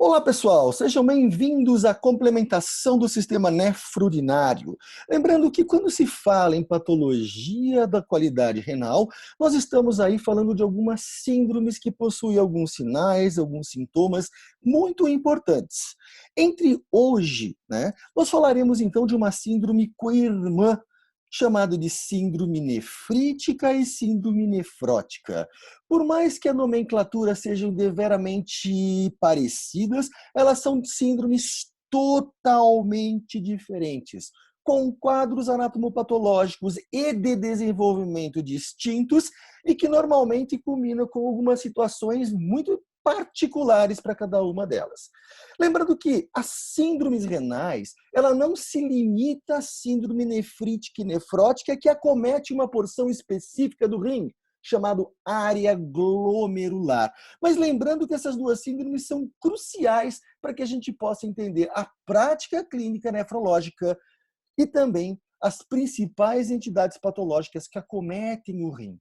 Olá, pessoal! Sejam bem-vindos à complementação do sistema nefrourinário. Lembrando que quando se fala em patologia da qualidade renal, nós estamos aí falando de algumas síndromes que possuem alguns sinais, alguns sintomas muito importantes. Entre hoje, nós falaremos então de uma síndrome co-irmã, chamada de síndrome nefrítica e síndrome nefrótica. Por mais que a nomenclatura sejam deveramente parecidas, elas são síndromes totalmente diferentes, com quadros anatomopatológicos e de desenvolvimento distintos e que normalmente culminam com algumas situações muito particulares para cada uma delas. Lembrando que as síndromes renais, ela não se limita à síndrome nefrítica e nefrótica que acomete uma porção específica do rim, chamado área glomerular. Mas lembrando que essas duas síndromes são cruciais para que a gente possa entender a prática clínica nefrológica e também as principais entidades patológicas que acometem o rim.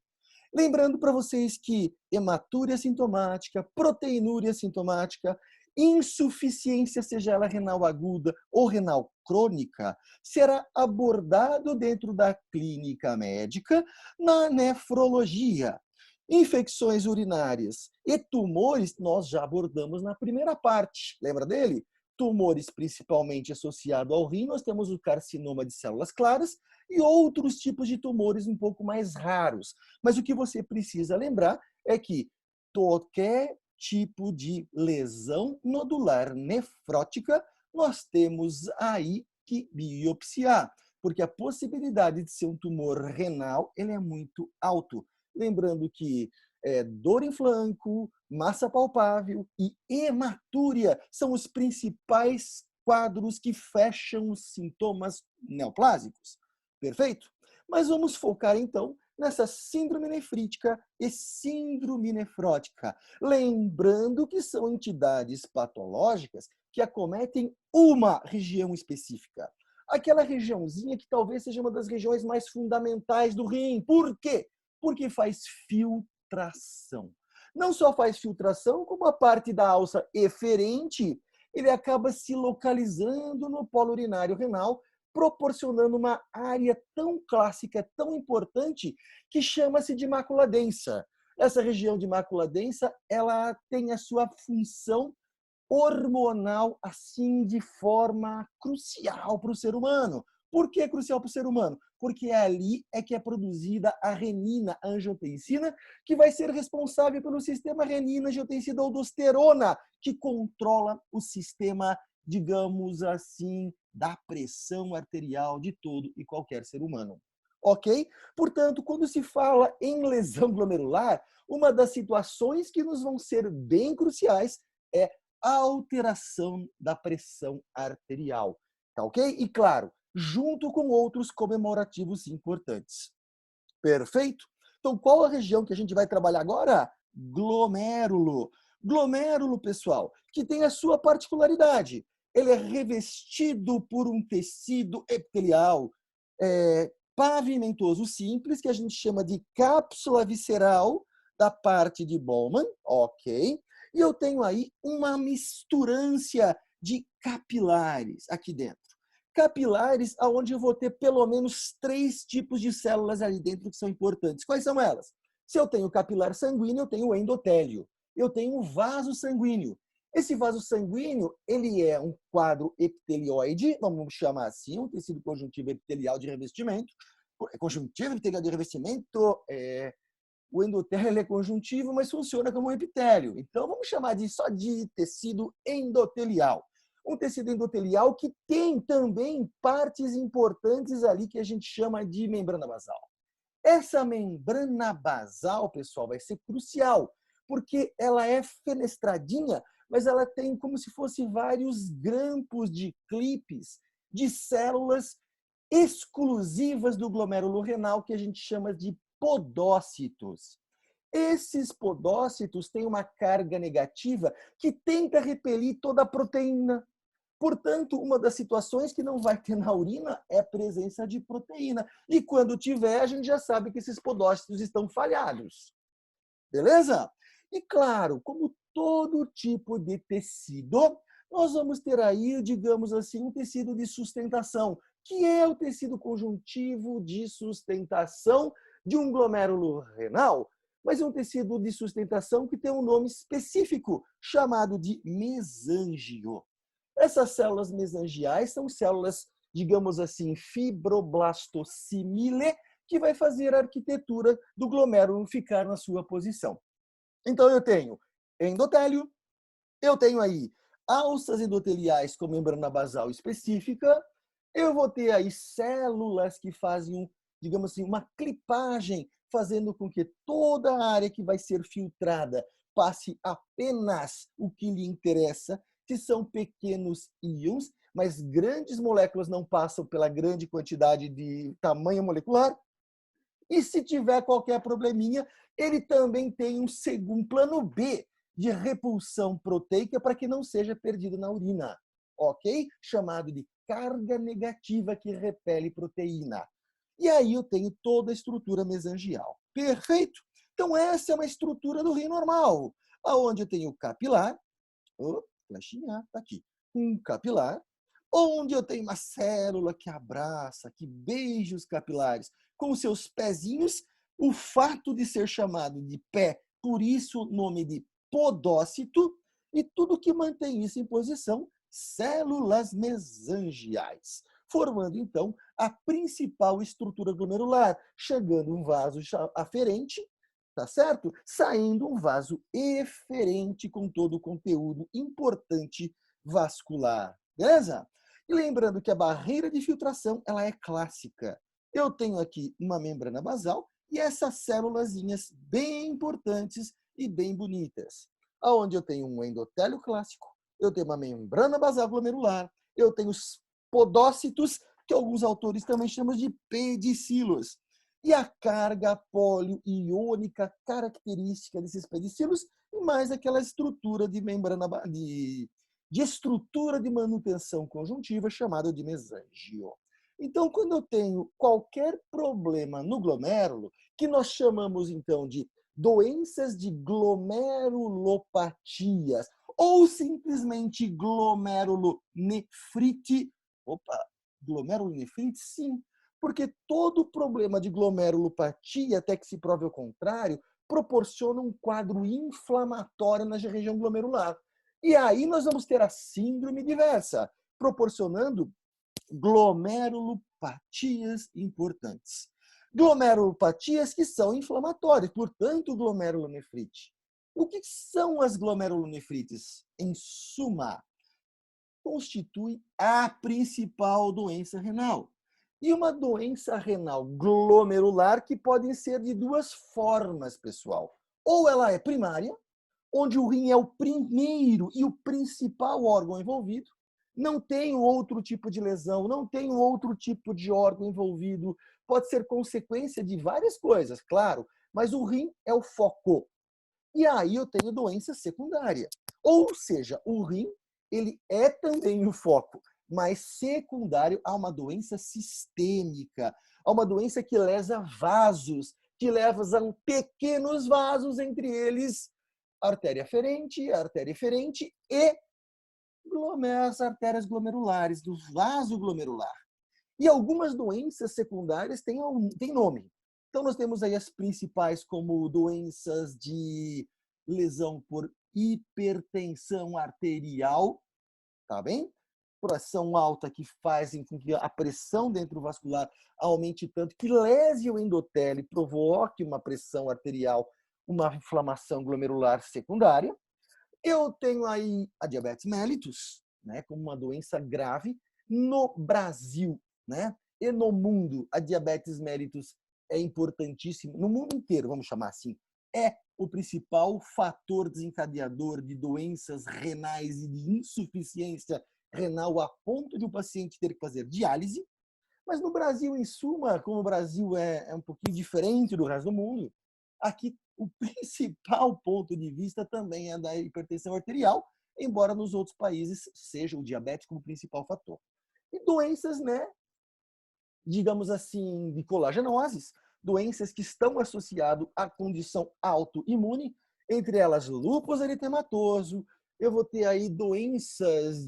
Lembrando para vocês que hematúria sintomática, proteinúria sintomática, insuficiência, seja ela renal aguda ou renal crônica, será abordado dentro da clínica médica na nefrologia. Infecções urinárias e tumores nós já abordamos na primeira parte. Lembra dele? Tumores principalmente associados ao rim, nós temos o carcinoma de células claras e outros tipos de tumores um pouco mais raros. Mas o que você precisa lembrar é que qualquer tipo de lesão nodular nefrótica, nós temos aí que biopsiar, porque a possibilidade de ser um tumor renal ele é muito alto. Lembrando que dor em flanco, massa palpável e hematúria são os principais quadros que fecham os sintomas neoplásicos. Perfeito? Mas vamos focar então nessa síndrome nefrítica e síndrome nefrótica. Lembrando que são entidades patológicas que acometem uma região específica. Aquela regiãozinha que talvez seja uma das regiões mais fundamentais do rim. Por quê? Porque faz filtração. Não só faz filtração, como a parte da alça eferente, ele acaba se localizando no polo urinário renal, proporcionando uma área tão clássica, tão importante, que chama-se de mácula densa. Essa região de mácula densa, ela tem a sua função hormonal, assim, de forma crucial para o ser humano. Por que crucial para o ser humano? Porque ali é que é produzida a renina, a angiotensina, que vai ser responsável pelo sistema renina-angiotensina-aldosterona, que controla o sistema, digamos assim, da pressão arterial de todo e qualquer ser humano. Ok? Portanto, quando se fala em lesão glomerular, uma das situações que nos vão ser bem cruciais é a alteração da pressão arterial. Tá ok? E claro, junto com outros comemorativos importantes. Perfeito? Então, qual a região que a gente vai trabalhar agora? Glomérulo. Glomérulo, pessoal, que tem a sua particularidade. Ele é revestido por um tecido epitelial pavimentoso simples, que a gente chama de cápsula visceral da parte de Bowman, ok? E eu tenho aí uma misturância de capilares aqui dentro. Capilares onde eu vou ter pelo menos 3 tipos de células ali dentro que são importantes. Quais são elas? Se eu tenho capilar sanguíneo, eu tenho endotélio. Eu tenho vaso sanguíneo. Esse vaso sanguíneo, ele é um quadro epitelioide, vamos chamar assim, um tecido conjuntivo epitelial de revestimento. Conjuntivo epitelial de revestimento, o endotélio é conjuntivo, mas funciona como um epitélio. Então, vamos chamar só de tecido endotelial. Um tecido endotelial que tem também partes importantes ali que a gente chama de membrana basal. Essa membrana basal, pessoal, vai ser crucial, porque ela é fenestradinha, mas ela tem como se fosse vários grampos de clipes de células exclusivas do glomérulo renal que a gente chama de podócitos. Esses podócitos têm uma carga negativa que tenta repelir toda a proteína. Portanto, uma das situações que não vai ter na urina é a presença de proteína. E quando tiver, a gente já sabe que esses podócitos estão falhados. Beleza? E claro, como todo tipo de tecido, nós vamos ter aí, digamos assim, um tecido de sustentação, que é o tecido conjuntivo de sustentação de um glomérulo renal, mas é um tecido de sustentação que tem um nome específico, chamado de mesângio. Essas células mesangiais são células, digamos assim, fibroblastossimile, que vai fazer a arquitetura do glomérulo ficar na sua posição. Então, eu tenho endotélio, eu tenho aí alças endoteliais com membrana basal específica, eu vou ter aí células que fazem, digamos assim, uma clipagem, fazendo com que toda a área que vai ser filtrada passe apenas o que lhe interessa, que são pequenos íons, mas grandes moléculas não passam pela grande quantidade de tamanho molecular. E se tiver qualquer probleminha, ele também tem um plano B de repulsão proteica para que não seja perdido na urina, ok? Chamado de carga negativa que repele proteína. E aí eu tenho toda a estrutura mesangial. Perfeito? Então essa é uma estrutura do rim normal, aonde eu tenho capilar, flechinha, tá aqui, um capilar, onde eu tenho uma célula que abraça, que beija os capilares com seus pezinhos, o fato de ser chamado de pé, por isso o nome de podócito, e tudo que mantém isso em posição, células mesangiais, formando então a principal estrutura glomerular, chegando um vaso aferente, tá certo? Saindo um vaso eferente com todo o conteúdo importante vascular, beleza? E lembrando que a barreira de filtração, ela é clássica. Eu tenho aqui uma membrana basal e essas célulazinhas bem importantes e bem bonitas. Aonde eu tenho um endotélio clássico, eu tenho uma membrana basal glomerular, eu tenho os podócitos, que alguns autores também chamam de pedicilos. E a carga polioiônica característica desses pedicilos, e mais aquela estrutura de membrana de estrutura de manutenção conjuntiva chamada de mesângio. Então, quando eu tenho qualquer problema no glomérulo, que nós chamamos então de doenças de glomerulopatias ou simplesmente glomerulonefrite, opa, glomerulonefrite, sim, porque todo problema de glomerulopatia, até que se prove o contrário, proporciona um quadro inflamatório na região glomerular. E aí nós vamos ter a síndrome diversa, proporcionando glomerulopatias importantes. Glomerulopatias que são inflamatórias, portanto, glomerulonefrite. O que são as glomerulonefrites? Em suma, constitui a principal doença renal. E uma doença renal glomerular que podem ser de duas formas, pessoal. Ou ela é primária, onde o rim é o primeiro e o principal órgão envolvido, não tem outro tipo de lesão, não tem outro tipo de órgão envolvido, pode ser consequência de várias coisas, claro, mas o rim é o foco. E aí eu tenho doença secundária. Ou seja, o rim, ele é também o foco, mas secundário a uma doença sistêmica, a uma doença que lesa vasos, que leva a pequenos vasos, entre eles artéria eferente e as artérias glomerulares, do vaso glomerular. E algumas doenças secundárias têm nome. Então, nós temos aí as principais como doenças de lesão por hipertensão arterial, tá bem? Pressão alta que fazem com que a pressão dentro vascular aumente tanto que lese o endotélio e provoque uma pressão arterial, uma inflamação glomerular secundária. Eu tenho aí a diabetes mellitus, né, como uma doença grave no Brasil, né? E no mundo, a diabetes mellitus é importantíssima, no mundo inteiro, vamos chamar assim, é o principal fator desencadeador de doenças renais e de insuficiência renal a ponto de o paciente ter que fazer diálise. Mas no Brasil, em suma, como o Brasil é um pouquinho diferente do resto do mundo, aqui o principal ponto de vista também é da hipertensão arterial, embora nos outros países seja o diabetes como principal fator. E doenças, né, digamos assim, de colagenoses, doenças que estão associadas à condição autoimune, Entre elas, lúpus eritematoso, eu vou ter aí doenças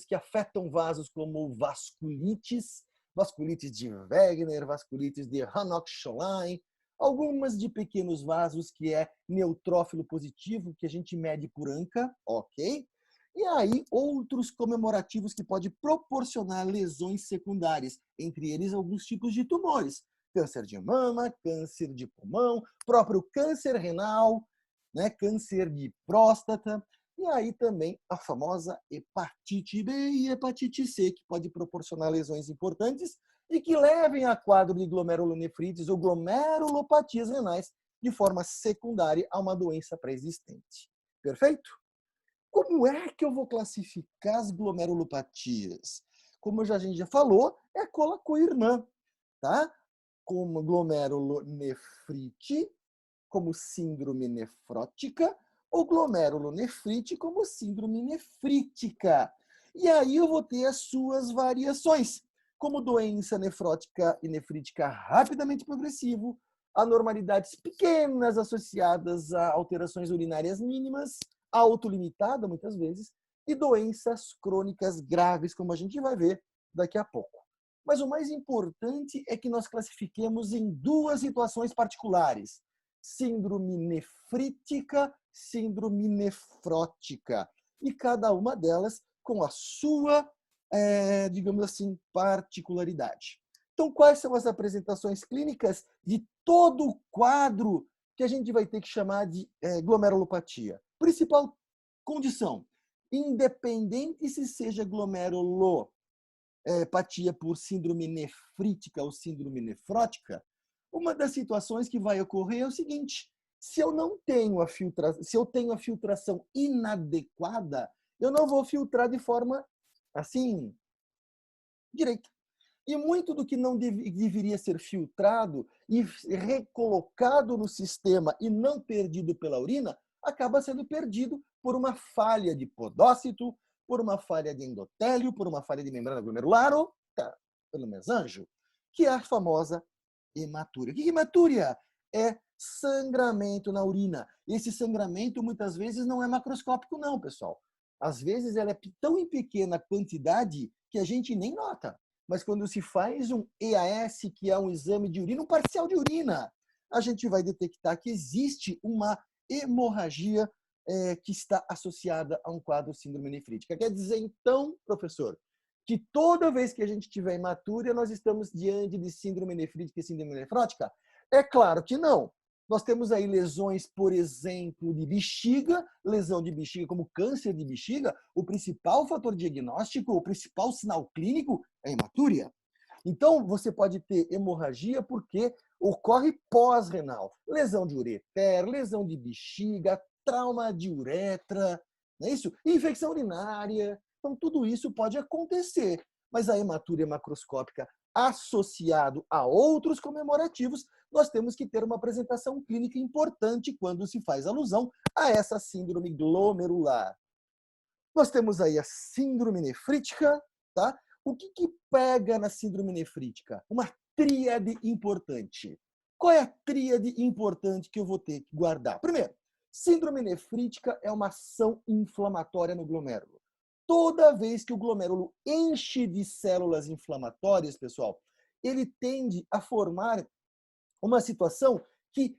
que afetam vasos como vasculites, vasculites de Wegener, vasculites de Hanoch-Schönlein, algumas de pequenos vasos que é neutrófilo positivo, que a gente mede por ANCA, ok? E aí, outros comemorativos que podem proporcionar lesões secundárias, entre eles alguns tipos de tumores. Câncer de mama, câncer de pulmão, próprio câncer renal, né, câncer de próstata, e aí também a famosa hepatite B e hepatite C, que pode proporcionar lesões importantes e que levem a quadro de glomerulonefrites ou glomerulopatias renais de forma secundária a uma doença pré-existente. Perfeito? Como é que eu vou classificar as glomerulopatias? Como a gente já falou, é cola co-irmã, tá? Como glomerulonefrite, como síndrome nefrótica, ou glomerulonefrite como síndrome nefrítica. E aí eu vou ter as suas variações, como doença nefrótica e nefrítica rapidamente progressivo, anormalidades pequenas associadas a alterações urinárias mínimas, autolimitada muitas vezes, e doenças crônicas graves, como a gente vai ver daqui a pouco. Mas o mais importante é que nós classifiquemos em duas situações particulares: síndrome nefrítica, síndrome nefrótica. E cada uma delas com a sua, digamos assim, particularidade. Então, quais são as apresentações clínicas de todo o quadro que a gente vai ter que chamar de glomerulopatia? Principal condição, independente se seja glomerulopatia por síndrome nefrítica ou síndrome nefrótica, uma das situações que vai ocorrer é o seguinte: se eu tenho a filtração inadequada, eu não vou filtrar de forma assim direita. E muito do que não deveria ser filtrado e recolocado no sistema e não perdido pela urina, acaba sendo perdido por uma falha de podócito, por uma falha de endotélio, por uma falha de membrana glomerular ou pelo mesanjo, que é a famosa hematúria. O que é hematúria? É sangramento na urina. Esse sangramento muitas vezes não é macroscópico não, pessoal. Às vezes ela é tão em pequena quantidade que a gente nem nota. Mas quando se faz um EAS, que é um exame de urina, um parcial de urina, a gente vai detectar que existe uma hemorragia que está associada a um quadro síndrome nefrítica. Quer dizer, então, professor, que toda vez que a gente tiver hematúria, nós estamos diante de síndrome nefrítica e síndrome nefrótica? É claro que não. Nós temos aí lesões, por exemplo, de bexiga, lesão de bexiga como câncer de bexiga, o principal fator diagnóstico, o principal sinal clínico é hematúria. Então, você pode ter hemorragia porque ocorre pós-renal. Lesão de ureter, lesão de bexiga, trauma de uretra, não é isso? Infecção urinária. Então, tudo isso pode acontecer. Mas a hematúria macroscópica associado a outros comemorativos, nós temos que ter uma apresentação clínica importante quando se faz alusão a essa síndrome glomerular. Nós temos aí a síndrome nefrítica, tá? O que pega na síndrome nefrítica? Uma tríade importante. Qual é a tríade importante que eu vou ter que guardar? Primeiro, síndrome nefrítica é uma ação inflamatória no glomérulo. Toda vez que o glomérulo enche de células inflamatórias, pessoal, ele tende a formar uma situação que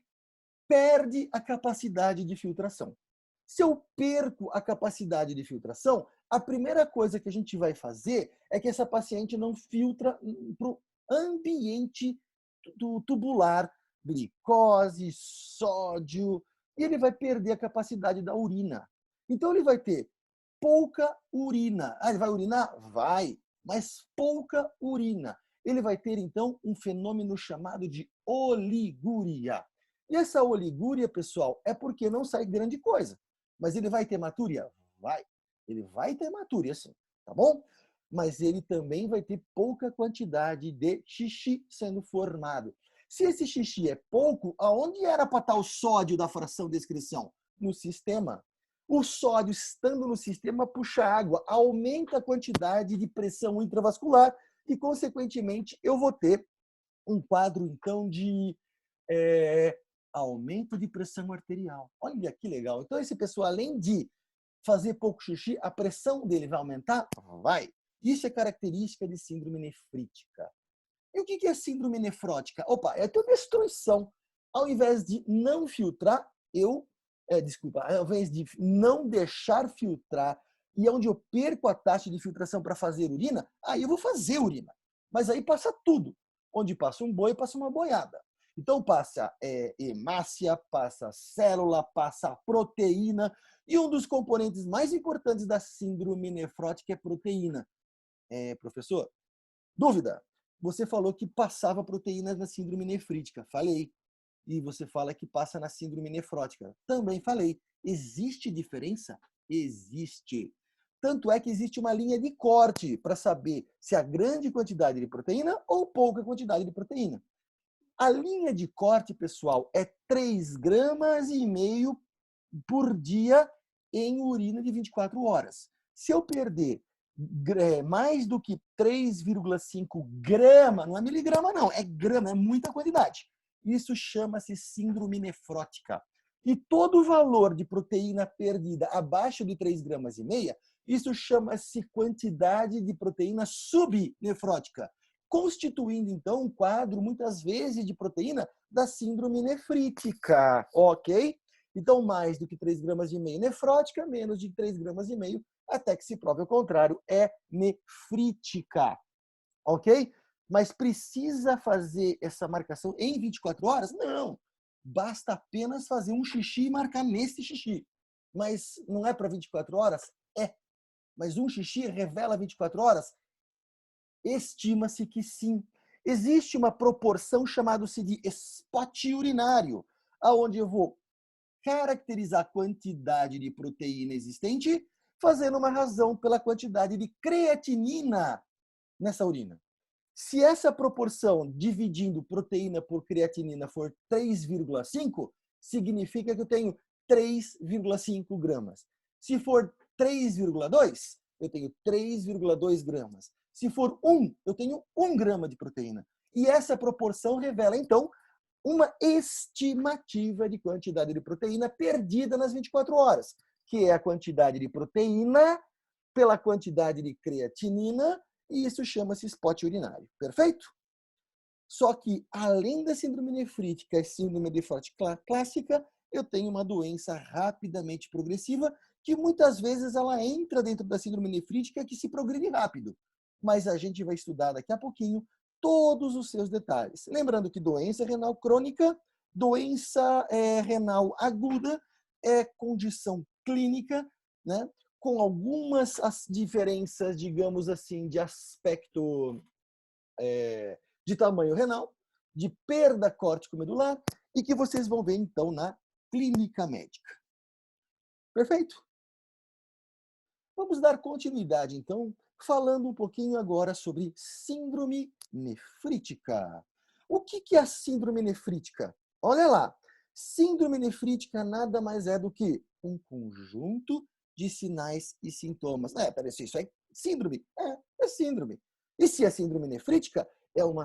perde a capacidade de filtração. Se eu perco a capacidade de filtração, a primeira coisa que a gente vai fazer é que essa paciente não filtra para o ambiente tubular, glicose, sódio, e ele vai perder a capacidade da urina. Então ele vai ter pouca urina. Ele vai urinar? Vai, mas pouca urina. Ele vai ter, então, um fenômeno chamado de oliguria. E essa oligúria, pessoal, é porque não sai grande coisa. Mas ele vai ter hematúria? Vai. Ele vai ter hematúria, sim, tá bom? Mas ele também vai ter pouca quantidade de xixi sendo formado. Se esse xixi é pouco, aonde era para estar o sódio da fração de excreção? No sistema. O sódio, estando no sistema, puxa água, aumenta a quantidade de pressão intravascular e, consequentemente, eu vou ter um quadro, então, de aumento de pressão arterial. Olha que legal. Então, esse pessoal, além de fazer pouco xixi, a pressão dele vai aumentar? Vai. Isso é característica de síndrome nefrítica. E o que é síndrome nefrótica? Opa, é a tua destruição. Ao invés de não filtrar, ao invés de não deixar filtrar, e onde eu perco a taxa de filtração para fazer urina, aí eu vou fazer urina. Mas aí passa tudo. Onde passa um boi, passa uma boiada. Então passa hemácia, passa célula, passa proteína. E um dos componentes mais importantes da síndrome nefrótica é proteína. Professor, dúvida? Você falou que passava proteínas na síndrome nefrítica. Falei. E você fala que passa na síndrome nefrótica. Também falei. Existe diferença? Existe. Tanto é que existe uma linha de corte para saber se há grande quantidade de proteína ou pouca quantidade de proteína. A linha de corte, pessoal, é 3,5 gramas por dia em urina de 24 horas. Se eu perder mais do que 3,5 grama, não é miligrama não, é grama, é muita quantidade. Isso chama-se síndrome nefrótica. E todo o valor de proteína perdida abaixo de 3,5 gramas, isso chama-se quantidade de proteína subnefrótica, constituindo, então, um quadro, muitas vezes, de proteína da síndrome nefrítica, ok? Então, mais do que 3,5 gramas nefrótica, menos de 3,5 gramas, até que se prove o contrário, é nefrítica, ok? Mas precisa fazer essa marcação em 24 horas? Não. Basta apenas fazer um xixi e marcar nesse xixi. Mas não é para 24 horas? É. Mas um xixi revela 24 horas? Estima-se que sim. Existe uma proporção chamada-se de spot urinário, aonde eu vou caracterizar a quantidade de proteína existente, fazendo uma razão pela quantidade de creatinina nessa urina. Se essa proporção dividindo proteína por creatinina for 3,5, significa que eu tenho 3,5 gramas. Se for 3,2, eu tenho 3,2 gramas. Se for 1, eu tenho 1 grama de proteína. E essa proporção revela, então, uma estimativa de quantidade de proteína perdida nas 24 horas, que é a quantidade de proteína pela quantidade de creatinina, e isso chama-se spot urinário. Perfeito? Só que, além da síndrome nefrítica e síndrome nefrótica clássica, eu tenho uma doença rapidamente progressiva, que muitas vezes ela entra dentro da síndrome nefrítica que se progride rápido. Mas a gente vai estudar daqui a pouquinho todos os seus detalhes. Lembrando que doença renal crônica, doença renal aguda, é condição clínica, né? Com algumas diferenças, digamos assim, de aspecto de tamanho renal, de perda córtico-medular, e que vocês vão ver, então, na clínica médica. Perfeito? Vamos dar continuidade, então, falando um pouquinho agora sobre síndrome nefrítica. O que é a síndrome nefrítica? Olha lá, síndrome nefrítica nada mais é do que um conjunto de sinais e sintomas. Peraí, isso é síndrome? É síndrome. E se é síndrome nefrítica, é um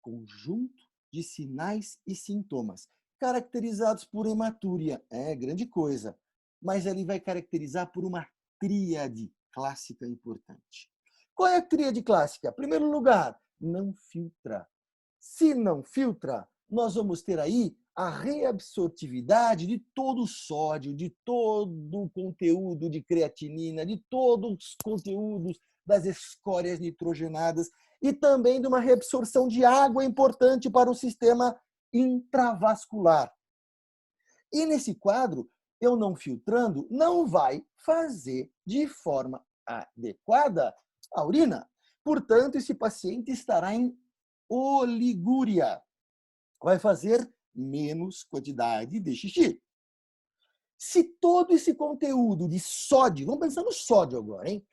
conjunto de sinais e sintomas caracterizados por hematúria. É grande coisa. Mas ele vai caracterizar por uma tríade clássica importante. Qual é a tríade clássica? Em primeiro lugar, não filtra. Se não filtra, nós vamos ter aí a reabsortividade de todo o sódio, de todo o conteúdo de creatinina, de todos os conteúdos das escórias nitrogenadas e também de uma reabsorção de água importante para o sistema intravascular. E nesse quadro, eu não filtrando, não vai fazer de forma adequada a urina. Portanto, esse paciente estará em oligúria. Vai fazer menos quantidade de xixi. Se todo esse conteúdo de sódio, vamos pensar no sódio agora, hein?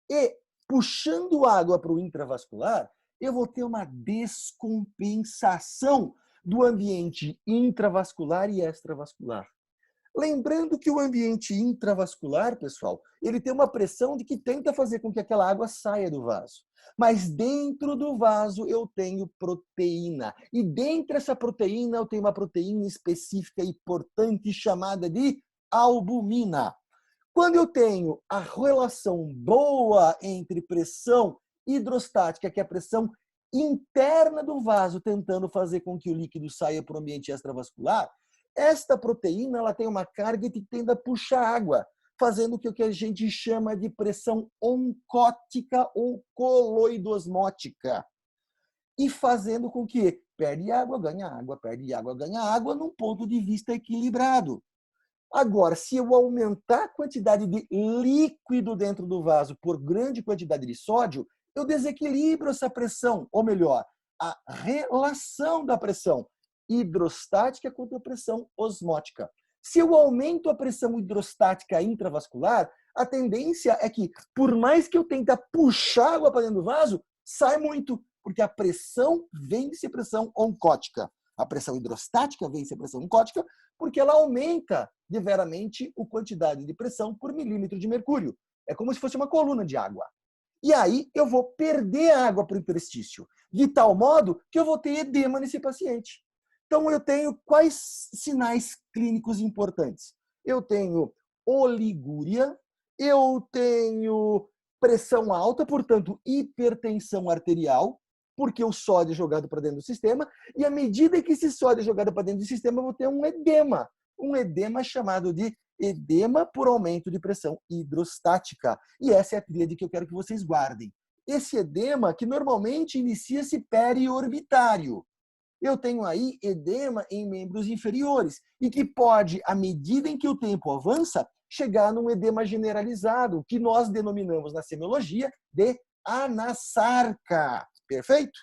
E puxando água para o intravascular, eu vou ter uma descompensação do ambiente intravascular e extravascular. Lembrando que o ambiente intravascular, pessoal, ele tem uma pressão de que tenta fazer com que aquela água saia do vaso. Mas dentro do vaso eu tenho proteína. E dentro dessa proteína eu tenho uma proteína específica e importante chamada de albumina. Quando eu tenho a relação boa entre pressão hidrostática, que é a pressão interna do vaso, tentando fazer com que o líquido saia para o ambiente extravascular, esta proteína ela tem uma carga que tende a puxar água, fazendo o que a gente chama de pressão oncótica ou coloidosmótica. E fazendo com que perde água, ganha água, perde água, ganha água, num ponto de vista equilibrado. Agora, se eu aumentar a quantidade de líquido dentro do vaso por grande quantidade de sódio, eu desequilibro essa pressão, ou melhor, a relação da pressão hidrostática contra a pressão osmótica. Se eu aumento a pressão hidrostática intravascular, a tendência é que, por mais que eu tente puxar água para dentro do vaso, sai muito, porque a pressão vence a pressão oncótica. A pressão hidrostática vence a pressão oncótica porque ela aumenta deveramente a quantidade de pressão por milímetro de mercúrio. É como se fosse uma coluna de água. E aí eu vou perder água para o interstício, de tal modo que eu vou ter edema nesse paciente. Então eu tenho quais sinais clínicos importantes? Eu tenho oligúria, eu tenho pressão alta, portanto hipertensão arterial, porque o sódio é jogado para dentro do sistema, e à medida que esse sódio é jogado para dentro do sistema, eu vou ter um edema chamado de edema por aumento de pressão hidrostática. E essa é a tríade que eu quero que vocês guardem. Esse edema, que normalmente inicia-se periorbitário. Eu tenho aí edema em membros inferiores, e que pode, à medida em que o tempo avança, chegar num edema generalizado, que nós denominamos na semiologia de anasarca. Perfeito?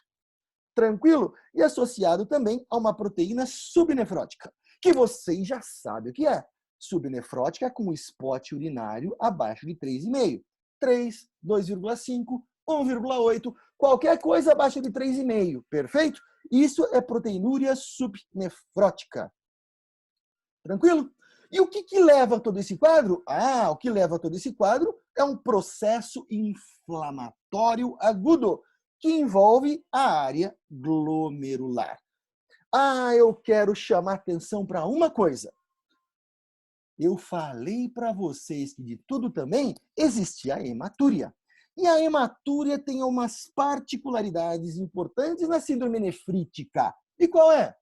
Tranquilo? E associado também a uma proteína subnefrótica, que vocês já sabem o que é. Subnefrótica com spot urinário abaixo de 3,5. 3, 2,5, 1,8, qualquer coisa abaixo de 3,5. Perfeito? Isso é proteinúria subnefrótica. Tranquilo? E o que leva a todo esse quadro? O que leva a todo esse quadro é um processo inflamatório agudo, que envolve a área glomerular. Eu quero chamar atenção para uma coisa. Eu falei para vocês que de tudo também existia a hematúria. E a hematúria tem umas particularidades importantes na síndrome nefrítica. E qual é?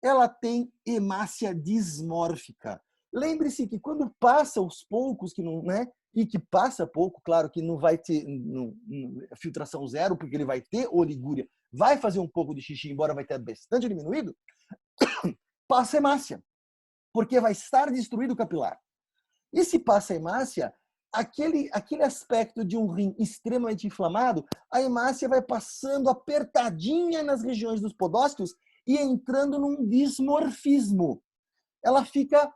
Ela tem hemácia dismórfica. Lembre-se que quando passa os poucos, que não, né? E que passa pouco, claro que não vai ter filtração zero, porque ele vai ter oligúria, vai fazer um pouco de xixi, embora vai ter bastante diminuído, passa hemácia, porque vai estar destruído o capilar. E se passa hemácia, aquele aspecto de um rim extremamente inflamado, a hemácia vai passando apertadinha nas regiões dos podócitos e entrando num dismorfismo. Ela fica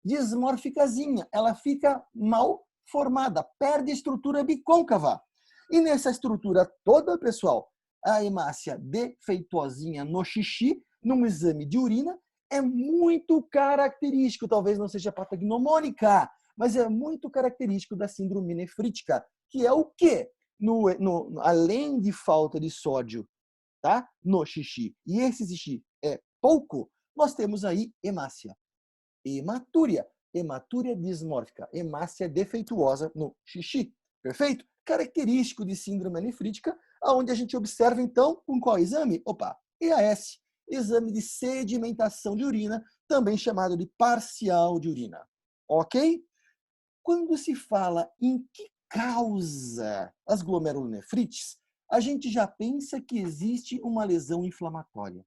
dismórficazinha, ela fica mal formada, perde a estrutura bicôncava. E nessa estrutura toda, pessoal, a hemácia defeituosinha no xixi, num exame de urina, é muito característico, talvez não seja patognomônica, mas é muito característico da síndrome nefrítica, que é o quê? Além de falta de sódio, tá? No xixi, e esse xixi é pouco, nós temos aí hemácia. Hematúria dismórfica, hemácia defeituosa no xixi. Perfeito? Característico de síndrome nefrítica, aonde a gente observa, então, com qual exame? EAS, exame de sedimentação de urina, também chamado de parcial de urina. Ok? Quando se fala em que causa as glomerulonefrites, a gente já pensa que existe uma lesão inflamatória.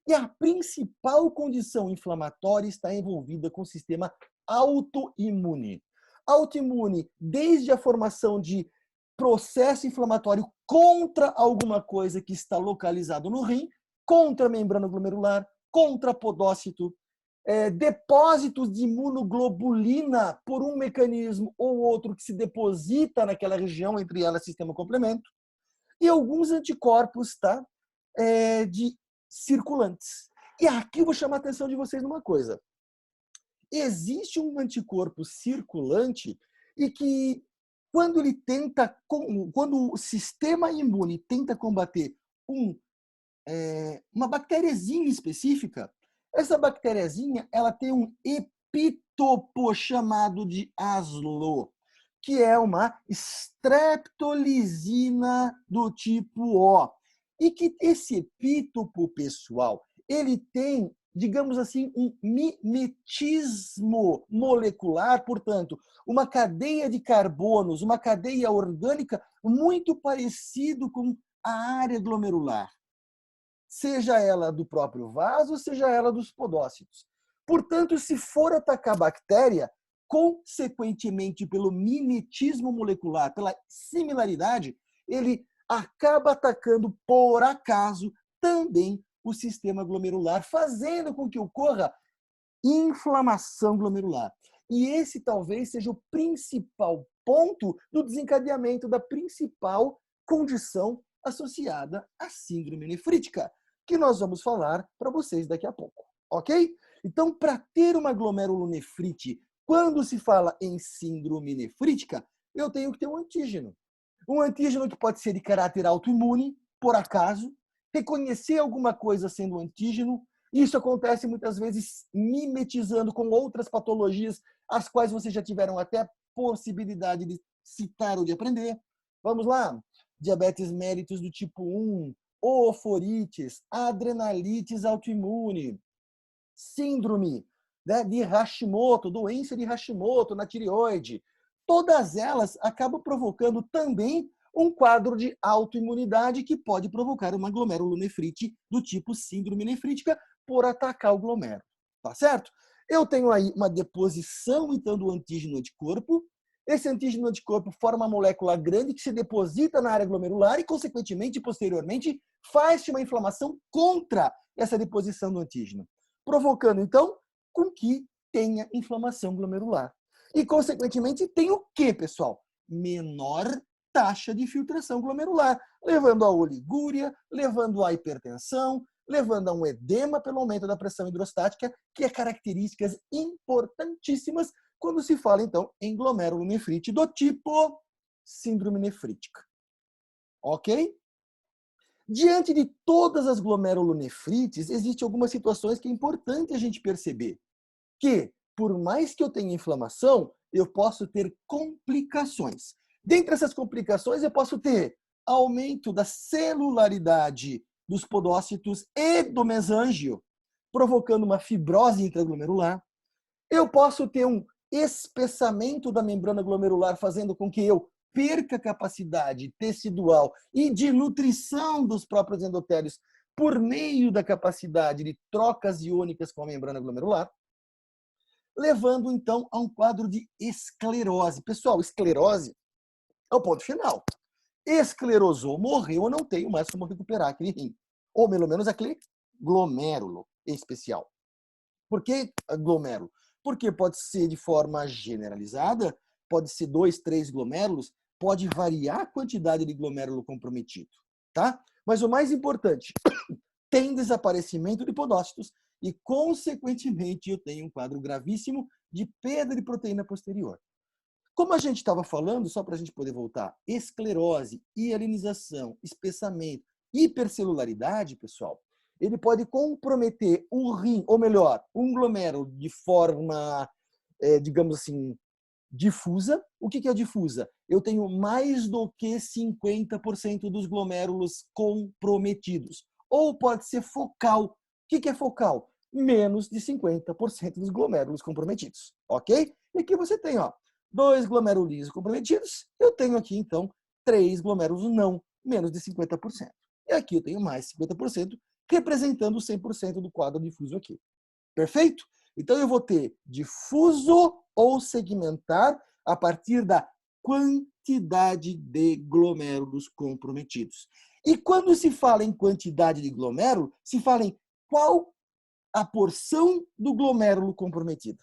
E a principal condição inflamatória está envolvida com o sistema autoimune. Autoimune, desde a formação de processo inflamatório contra alguma coisa que está localizado no rim, contra a membrana glomerular, contra podócito, depósitos de imunoglobulina por um mecanismo ou outro que se deposita naquela região, entre elas sistema complemento, e alguns anticorpos, tá? De circulantes. E aqui eu vou chamar a atenção de vocês numa coisa. existe um anticorpo circulante e que, quando quando o sistema imune tenta combater uma bactériazinha específica, essa bactériazinha ela tem um epítopo chamado de ASLO, que é uma streptolisina do tipo O. E que esse epítopo, pessoal, ele tem, digamos assim, um mimetismo molecular, portanto, uma cadeia de carbonos, uma cadeia orgânica muito parecido com a área glomerular, seja ela do próprio vaso, seja ela dos podócitos. Portanto, se for atacar a bactéria, consequentemente pelo mimetismo molecular, pela similaridade, ele acaba atacando, por acaso, também o sistema glomerular, fazendo com que ocorra inflamação glomerular. E esse talvez seja o principal ponto do desencadeamento da principal condição associada à síndrome nefrítica, que nós vamos falar para vocês daqui a pouco, ok? Então, para ter uma glomerulonefrite, quando se fala em síndrome nefrítica, eu tenho que ter um antígeno. Um antígeno que pode ser de caráter autoimune, por acaso, reconhecer alguma coisa sendo antígeno. Isso acontece muitas vezes mimetizando com outras patologias, as quais vocês já tiveram até possibilidade de citar ou de aprender. Vamos lá? Diabetes mellitus do tipo 1, ooforites, adrenalites autoimune, síndrome, né, de Hashimoto, doença de Hashimoto na tireoide. Todas elas acabam provocando também um quadro de autoimunidade que pode provocar uma glomerulonefrite do tipo síndrome nefrítica por atacar o glomérulo, tá certo? Eu tenho aí uma deposição, então, do antígeno anticorpo. Esse antígeno anticorpo forma uma molécula grande que se deposita na área glomerular e, consequentemente, posteriormente, faz uma inflamação contra essa deposição do antígeno, provocando, então, com que tenha inflamação glomerular. E, consequentemente, tem o quê, pessoal? Menor taxa de filtração glomerular, levando à oligúria, levando à hipertensão, levando a um edema pelo aumento da pressão hidrostática, que é características importantíssimas quando se fala, então, em glomerulonefrite do tipo síndrome nefrítica. Ok? Diante de todas as glomerulonefrites, existem algumas situações que é importante a gente perceber. Que, por mais que eu tenha inflamação, eu posso ter complicações. Dentre essas complicações, eu posso ter aumento da celularidade dos podócitos e do mesângio, provocando uma fibrose intraglomerular. Eu posso ter um espessamento da membrana glomerular, fazendo com que eu perca a capacidade tecidual e de nutrição dos próprios endotélios por meio da capacidade de trocas iônicas com a membrana glomerular, levando, então, a um quadro de esclerose. Pessoal, esclerose é o ponto final. Esclerosou, morreu, eu não tenho mais como recuperar aquele rim. Ou, pelo menos, aquele glomérulo especial. Por que glomérulo? Porque pode ser de forma generalizada, pode ser 2, 3 glomérulos, pode variar a quantidade de glomérulo comprometido, tá? Mas o mais importante, tem desaparecimento de podócitos e, consequentemente, eu tenho um quadro gravíssimo de perda de proteína posterior. Como a gente estava falando, só para a gente poder voltar, esclerose, hialinização, espessamento, hipercelularidade, pessoal, ele pode comprometer um rim, ou melhor, um glomérulo de forma, digamos assim, difusa. O que é difusa? Eu tenho mais do que 50% dos glomérulos comprometidos. Ou pode ser focal. O que é focal? Menos de 50% dos glomérulos comprometidos, ok? E aqui você tem, ó, 2 glomérulos comprometidos, eu tenho aqui, então, 3 glomérulos não, menos de 50%. E aqui eu tenho mais 50%, representando 100% do quadro difuso aqui. Perfeito? Então, eu vou ter difuso ou segmentar a partir da quantidade de glomérulos comprometidos. E quando se fala em quantidade de glomérulo, se fala em qual a porção do glomérulo comprometido.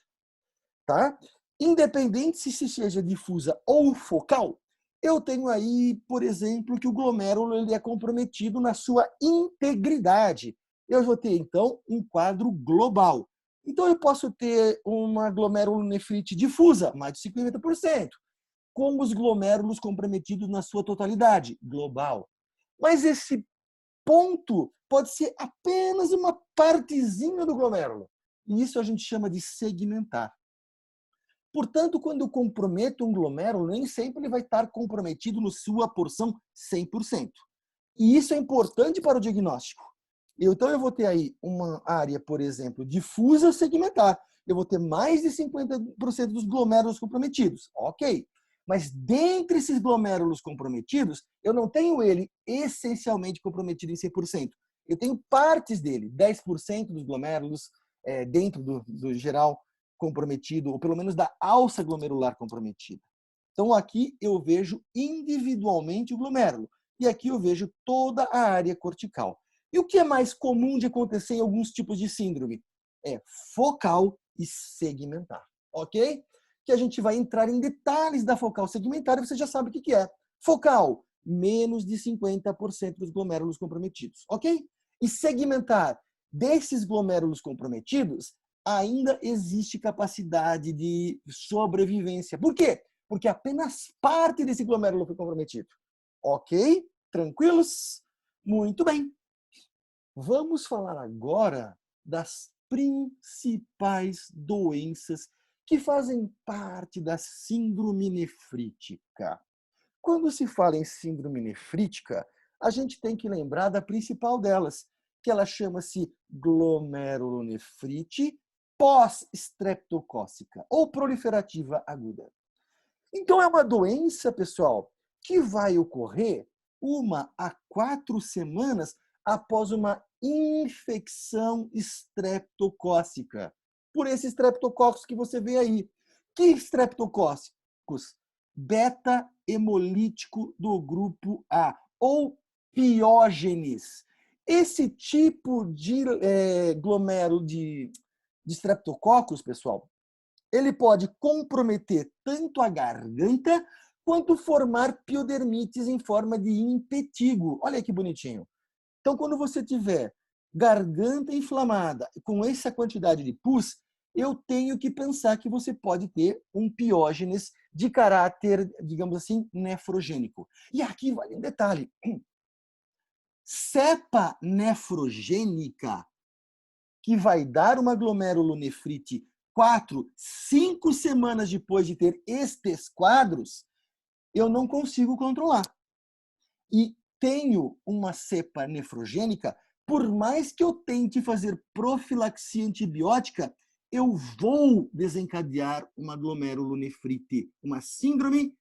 Tá? Independente se seja difusa ou focal, eu tenho aí, por exemplo, que o glomérulo ele é comprometido na sua integridade. Eu vou ter, então, um quadro global. Então, eu posso ter uma glomerulonefrite difusa, mais de 50%, como os glomérulos comprometidos na sua totalidade, global. Mas esse ponto pode ser apenas uma partezinha do glomérulo. E isso a gente chama de segmentar. Portanto, quando eu comprometo um glomérulo, nem sempre ele vai estar comprometido na sua porção 100%. E isso é importante para o diagnóstico. Então, eu vou ter aí uma área, por exemplo, difusa segmentar. Eu vou ter mais de 50% dos glomérulos comprometidos. Ok. Mas dentre esses glomérulos comprometidos, eu não tenho ele essencialmente comprometido em 100%. Eu tenho partes dele, 10% dos glomérulos dentro do geral comprometido, ou pelo menos da alça glomerular comprometida. Então, aqui eu vejo individualmente o glomérulo. E aqui eu vejo toda a área cortical. E o que é mais comum de acontecer em alguns tipos de síndrome? É focal e segmentar, ok? Que a gente vai entrar em detalhes da focal segmentar e você já sabe o que é. Focal, menos de 50% dos glomérulos comprometidos, ok? E segmentar, desses glomérulos comprometidos, ainda existe capacidade de sobrevivência. Por quê? Porque apenas parte desse glomérulo foi comprometido. Ok? Tranquilos? Muito bem. Vamos falar agora das principais doenças que fazem parte da síndrome nefrítica. Quando se fala em síndrome nefrítica, a gente tem que lembrar da principal delas, que ela chama-se glomerulonefrite pós-streptocócica ou proliferativa aguda. Então, é uma doença, pessoal, que vai ocorrer 1 a 4 semanas após uma infecção streptocócica. Por esse streptococcus que você vê aí. Que streptocóccus? Beta-hemolítico do grupo A, ou Piógenes. Esse tipo de glomérulo de streptococcus, pessoal, ele pode comprometer tanto a garganta quanto formar piodermites em forma de impetigo. Olha que bonitinho. Então, quando você tiver garganta inflamada com essa quantidade de pus, eu tenho que pensar que você pode ter um piógenes de caráter, digamos assim, nefrogênico. E aqui vale um detalhe. Cepa nefrogênica, que vai dar uma glomerulonefrite 4, 5 semanas depois de ter estes quadros, eu não consigo controlar. E tenho uma cepa nefrogênica, por mais que eu tente fazer profilaxia antibiótica, eu vou desencadear uma glomerulonefrite, uma síndrome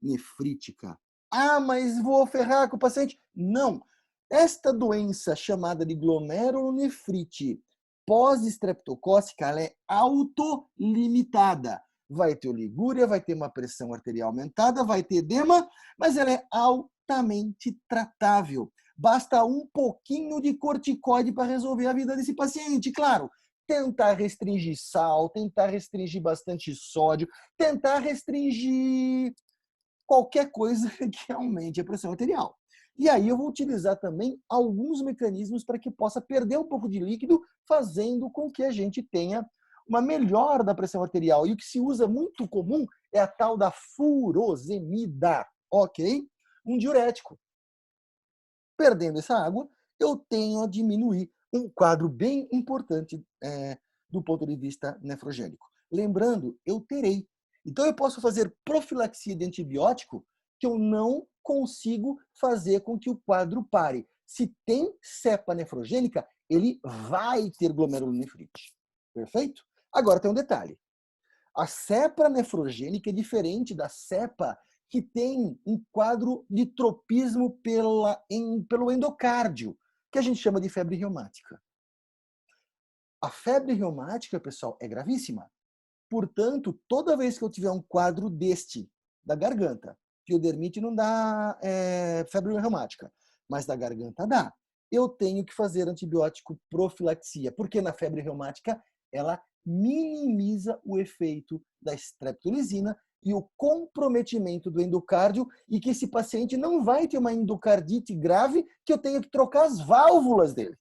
nefrítica. Ah, mas vou ferrar com o paciente? Não. Esta doença chamada de glomerulonefrite pós-estreptocócica, ela é autolimitada. Vai ter oligúria, vai ter uma pressão arterial aumentada, vai ter edema, mas ela é altamente tratável. Basta um pouquinho de corticoide para resolver a vida desse paciente. Claro, tentar restringir sal, tentar restringir bastante sódio, tentar restringir qualquer coisa que aumente a pressão arterial. E aí eu vou utilizar também alguns mecanismos para que possa perder um pouco de líquido, fazendo com que a gente tenha uma melhora da pressão arterial. E o que se usa muito comum é a tal da furosemida, ok? Um diurético. Perdendo essa água, eu tenho a diminuir um quadro bem importante do ponto de vista nefrogênico. Lembrando, eu terei. Então, eu posso fazer profilaxia de antibiótico que eu não consigo fazer com que o quadro pare. Se tem cepa nefrogênica, ele vai ter glomerulonefrite. Perfeito? Agora tem um detalhe. A cepa nefrogênica é diferente da cepa que tem um quadro de tropismo pelo endocárdio, que a gente chama de febre reumática. A febre reumática, pessoal, é gravíssima. Portanto, toda vez que eu tiver um quadro deste, da garganta, piodermite não dá febre reumática, mas da garganta dá, eu tenho que fazer antibiótico profilaxia, porque na febre reumática ela minimiza o efeito da streptolisina e o comprometimento do endocárdio, e que esse paciente não vai ter uma endocardite grave que eu tenho que trocar as válvulas dele.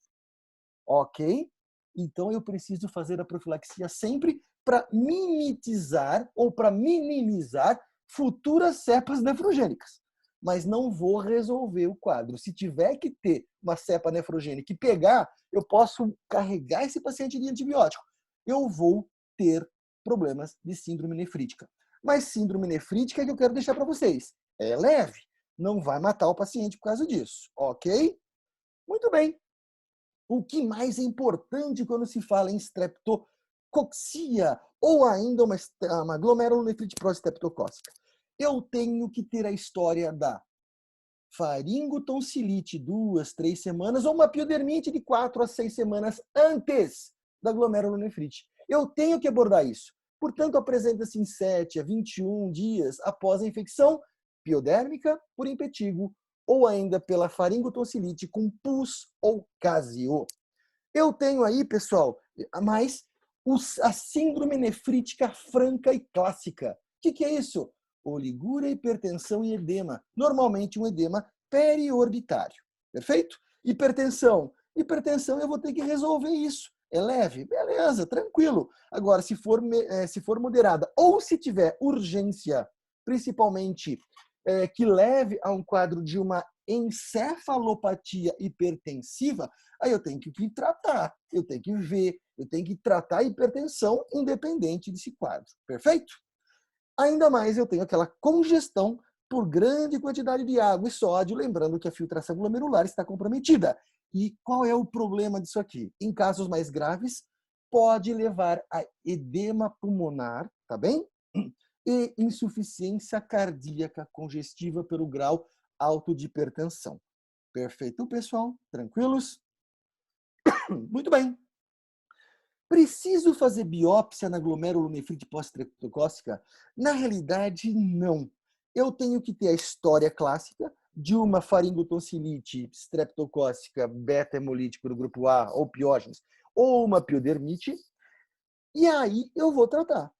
Ok? Então, eu preciso fazer a profilaxia sempre para mimetizar ou para minimizar futuras cepas nefrogênicas. Mas não vou resolver o quadro. Se tiver que ter uma cepa nefrogênica e pegar, eu posso carregar esse paciente de antibiótico. Eu vou ter problemas de síndrome nefrítica. Mas síndrome nefrítica é que eu quero deixar para vocês. É leve, não vai matar o paciente por causa disso, ok? Muito bem. O que mais é importante quando se fala em streptococcía ou ainda uma glomerulonefrite prostreptocócica? Eu tenho que ter a história da faringotonsilite 2, 3 semanas ou uma piodermite de 4 a 6 semanas antes da glomerulonefrite. Eu tenho que abordar isso. Portanto, apresenta-se em 7 a 21 dias após a infecção piodérmica por impetigo ou ainda pela faringotonsilite com pus ou casio. Eu tenho aí, pessoal, mais a síndrome nefrítica franca e clássica. O que é isso? Oligúria, hipertensão e edema. Normalmente um edema periorbitário. Perfeito? Hipertensão. Hipertensão, eu vou ter que resolver isso. É leve? Beleza, tranquilo. Agora, se for moderada ou se tiver urgência, principalmente que leve a um quadro de uma encefalopatia hipertensiva, aí eu tenho que tratar, eu tenho que ver, eu tenho que tratar a hipertensão independente desse quadro. Perfeito? Ainda mais eu tenho aquela congestão por grande quantidade de água e sódio, lembrando que a filtração glomerular está comprometida. E qual é o problema disso aqui? Em casos mais graves, pode levar a edema pulmonar, tá bem? E insuficiência cardíaca congestiva pelo grau alto de hipertensão. Perfeito, pessoal? Tranquilos? Muito bem. Preciso fazer biópsia na glomerulonefrite pós-streptocócica? Na realidade, não. Eu tenho que ter a história clássica de uma faringotonsilite streptocócica beta-hemolítica do grupo A, ou piógenes, ou uma piodermite, e aí eu vou tratar.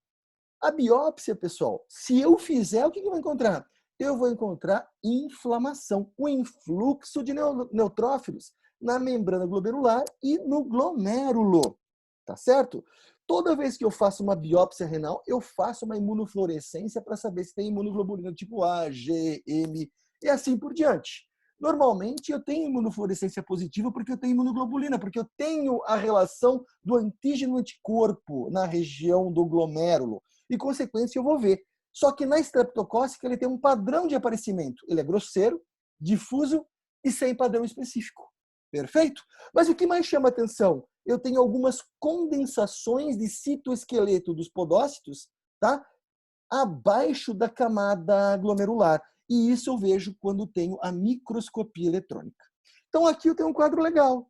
A biópsia, pessoal, se eu fizer, o que eu vou encontrar? Eu vou encontrar inflamação, o influxo de neutrófilos na membrana glomerular e no glomérulo. Tá certo? Toda vez que eu faço uma biópsia renal, eu faço uma imunofluorescência para saber se tem imunoglobulina tipo A, G, M e assim por diante. Normalmente eu tenho imunofluorescência positiva porque eu tenho imunoglobulina, porque eu tenho a relação do antígeno anticorpo na região do glomérulo. E, consequência, eu vou ver. Só que na estreptocócica ele tem um padrão de aparecimento. Ele é grosseiro, difuso e sem padrão específico. Perfeito? Mas o que mais chama atenção? Eu tenho algumas condensações de citoesqueleto dos podócitos, tá? Abaixo da camada glomerular. E isso eu vejo quando tenho a microscopia eletrônica. Então aqui eu tenho um quadro legal.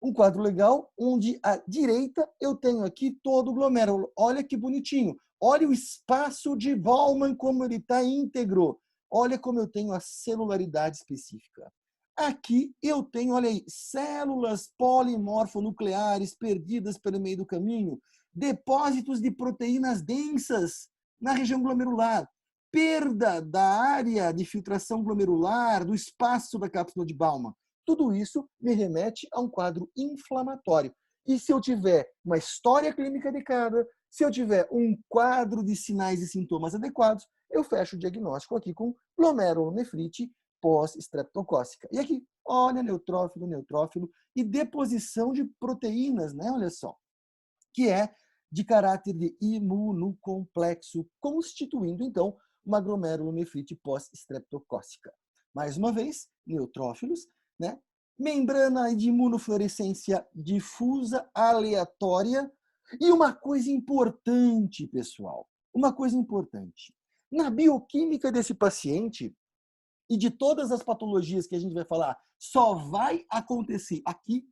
Um quadro legal onde à direita eu tenho aqui todo o glomérulo. Olha que bonitinho. Olha o espaço de Bowman como ele está íntegro. Olha como eu tenho a celularidade específica. Aqui eu tenho, olha aí, células polimorfonucleares perdidas pelo meio do caminho, depósitos de proteínas densas na região glomerular, perda da área de filtração glomerular, do espaço da cápsula de Bowman. Tudo isso me remete a um quadro inflamatório. E se eu tiver uma história clínica adequada, se eu tiver um quadro de sinais e sintomas adequados, eu fecho o diagnóstico aqui com glomerulonefrite pós-streptocócica. E aqui, olha, neutrófilo, neutrófilo e deposição de proteínas, né? Olha só, que é de caráter de imunocomplexo, constituindo, então, uma glomerulonefrite pós-streptocócica. Mais uma vez, neutrófilos, né? Membrana de imunofluorescência difusa, aleatória. E uma coisa importante, pessoal, uma coisa importante. Na bioquímica desse paciente, e de todas as patologias que a gente vai falar, só vai acontecer aqui,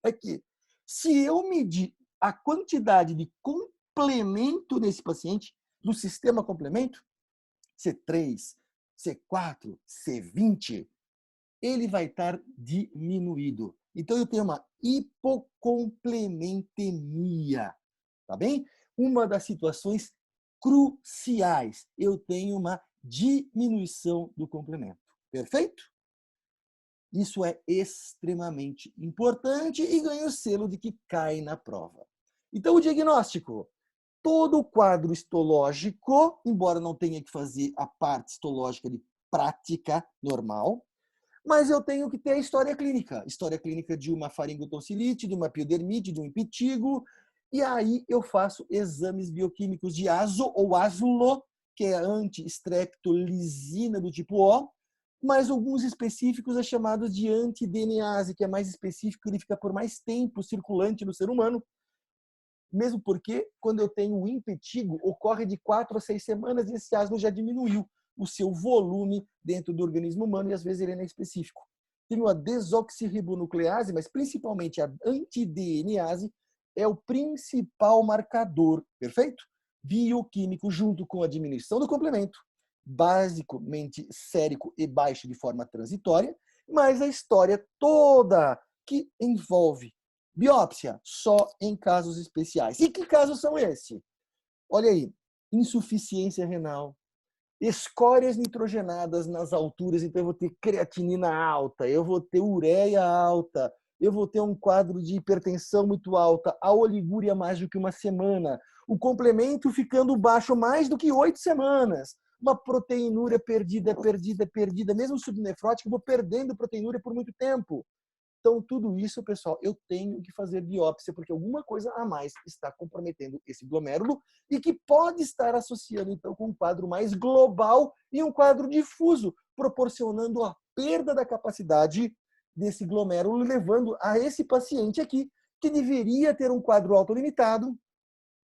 aqui. Se eu medir a quantidade de complemento nesse paciente, do sistema complemento, C3, C4, C20, ele vai estar diminuído. Então, eu tenho uma hipocomplementemia, tá bem? Uma das situações cruciais, eu tenho uma diminuição do complemento. Perfeito? Isso é extremamente importante e ganha o selo de que cai na prova. Então, o diagnóstico. Todo o quadro histológico, embora não tenha que fazer a parte histológica de prática normal, mas eu tenho que ter a história clínica. História clínica de uma faringotonsilite, de uma piodermite, de um impetigo. E aí eu faço exames bioquímicos de azo ou azulo, que é anti-streptolisina do tipo O, mas alguns específicos é chamado de anti-DNase, que é mais específico, ele fica por mais tempo circulante no ser humano, mesmo porque quando eu tenho um impetigo, ocorre de 4 a 6 semanas e esse asno já diminuiu o seu volume dentro do organismo humano e às vezes ele não é específico. Tenho a desoxirribonuclease, mas principalmente a anti-DNase é o principal marcador, perfeito? Bioquímico junto com a diminuição do complemento, basicamente sérico e baixo de forma transitória, mas a história toda que envolve biópsia só em casos especiais. E que casos são esses? Olha aí, insuficiência renal, escórias nitrogenadas nas alturas, então eu vou ter creatinina alta, eu vou ter ureia alta, eu vou ter um quadro de hipertensão muito alta, a oligúria mais do que uma semana, o complemento ficando baixo mais do que 8 semanas, uma proteinúria perdida, mesmo subnefrótica, eu vou perdendo proteinúria por muito tempo. Então, tudo isso, pessoal, eu tenho que fazer biópsia, porque alguma coisa a mais está comprometendo esse glomérulo e que pode estar associando, então, com um quadro mais global e um quadro difuso, proporcionando a perda da capacidade desse glomérulo, levando a esse paciente aqui, que deveria ter um quadro autolimitado,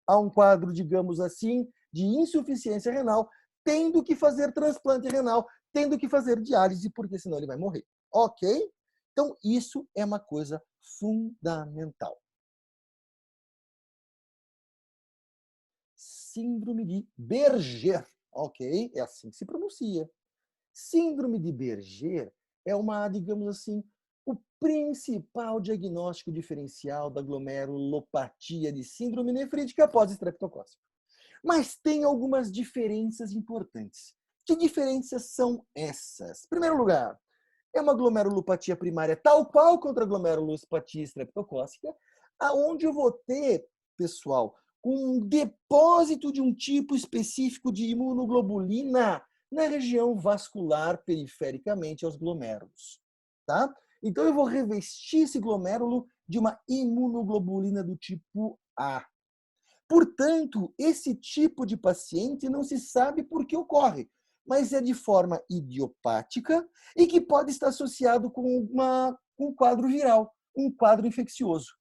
a um quadro, digamos assim, de insuficiência renal, tendo que fazer transplante renal, tendo que fazer diálise, porque senão ele vai morrer. Ok? Então, isso é uma coisa fundamental. Síndrome de Berger, ok? É assim que se pronuncia. Síndrome de Berger é uma, digamos assim, o principal diagnóstico diferencial da glomerulopatia de síndrome nefrítica após estreptocócica. Mas tem algumas diferenças importantes. Que diferenças são essas? Em primeiro lugar, é uma glomerulopatia primária, tal qual contra a glomerulopatia estreptocócica, aonde eu vou ter, pessoal, um depósito de um tipo específico de imunoglobulina na região vascular perifericamente aos glomérulos, tá? Então eu vou revestir esse glomérulo de uma imunoglobulina do tipo A. Portanto, esse tipo de paciente não se sabe por que ocorre, mas é de forma idiopática e que pode estar associado com um quadro viral, um quadro infeccioso.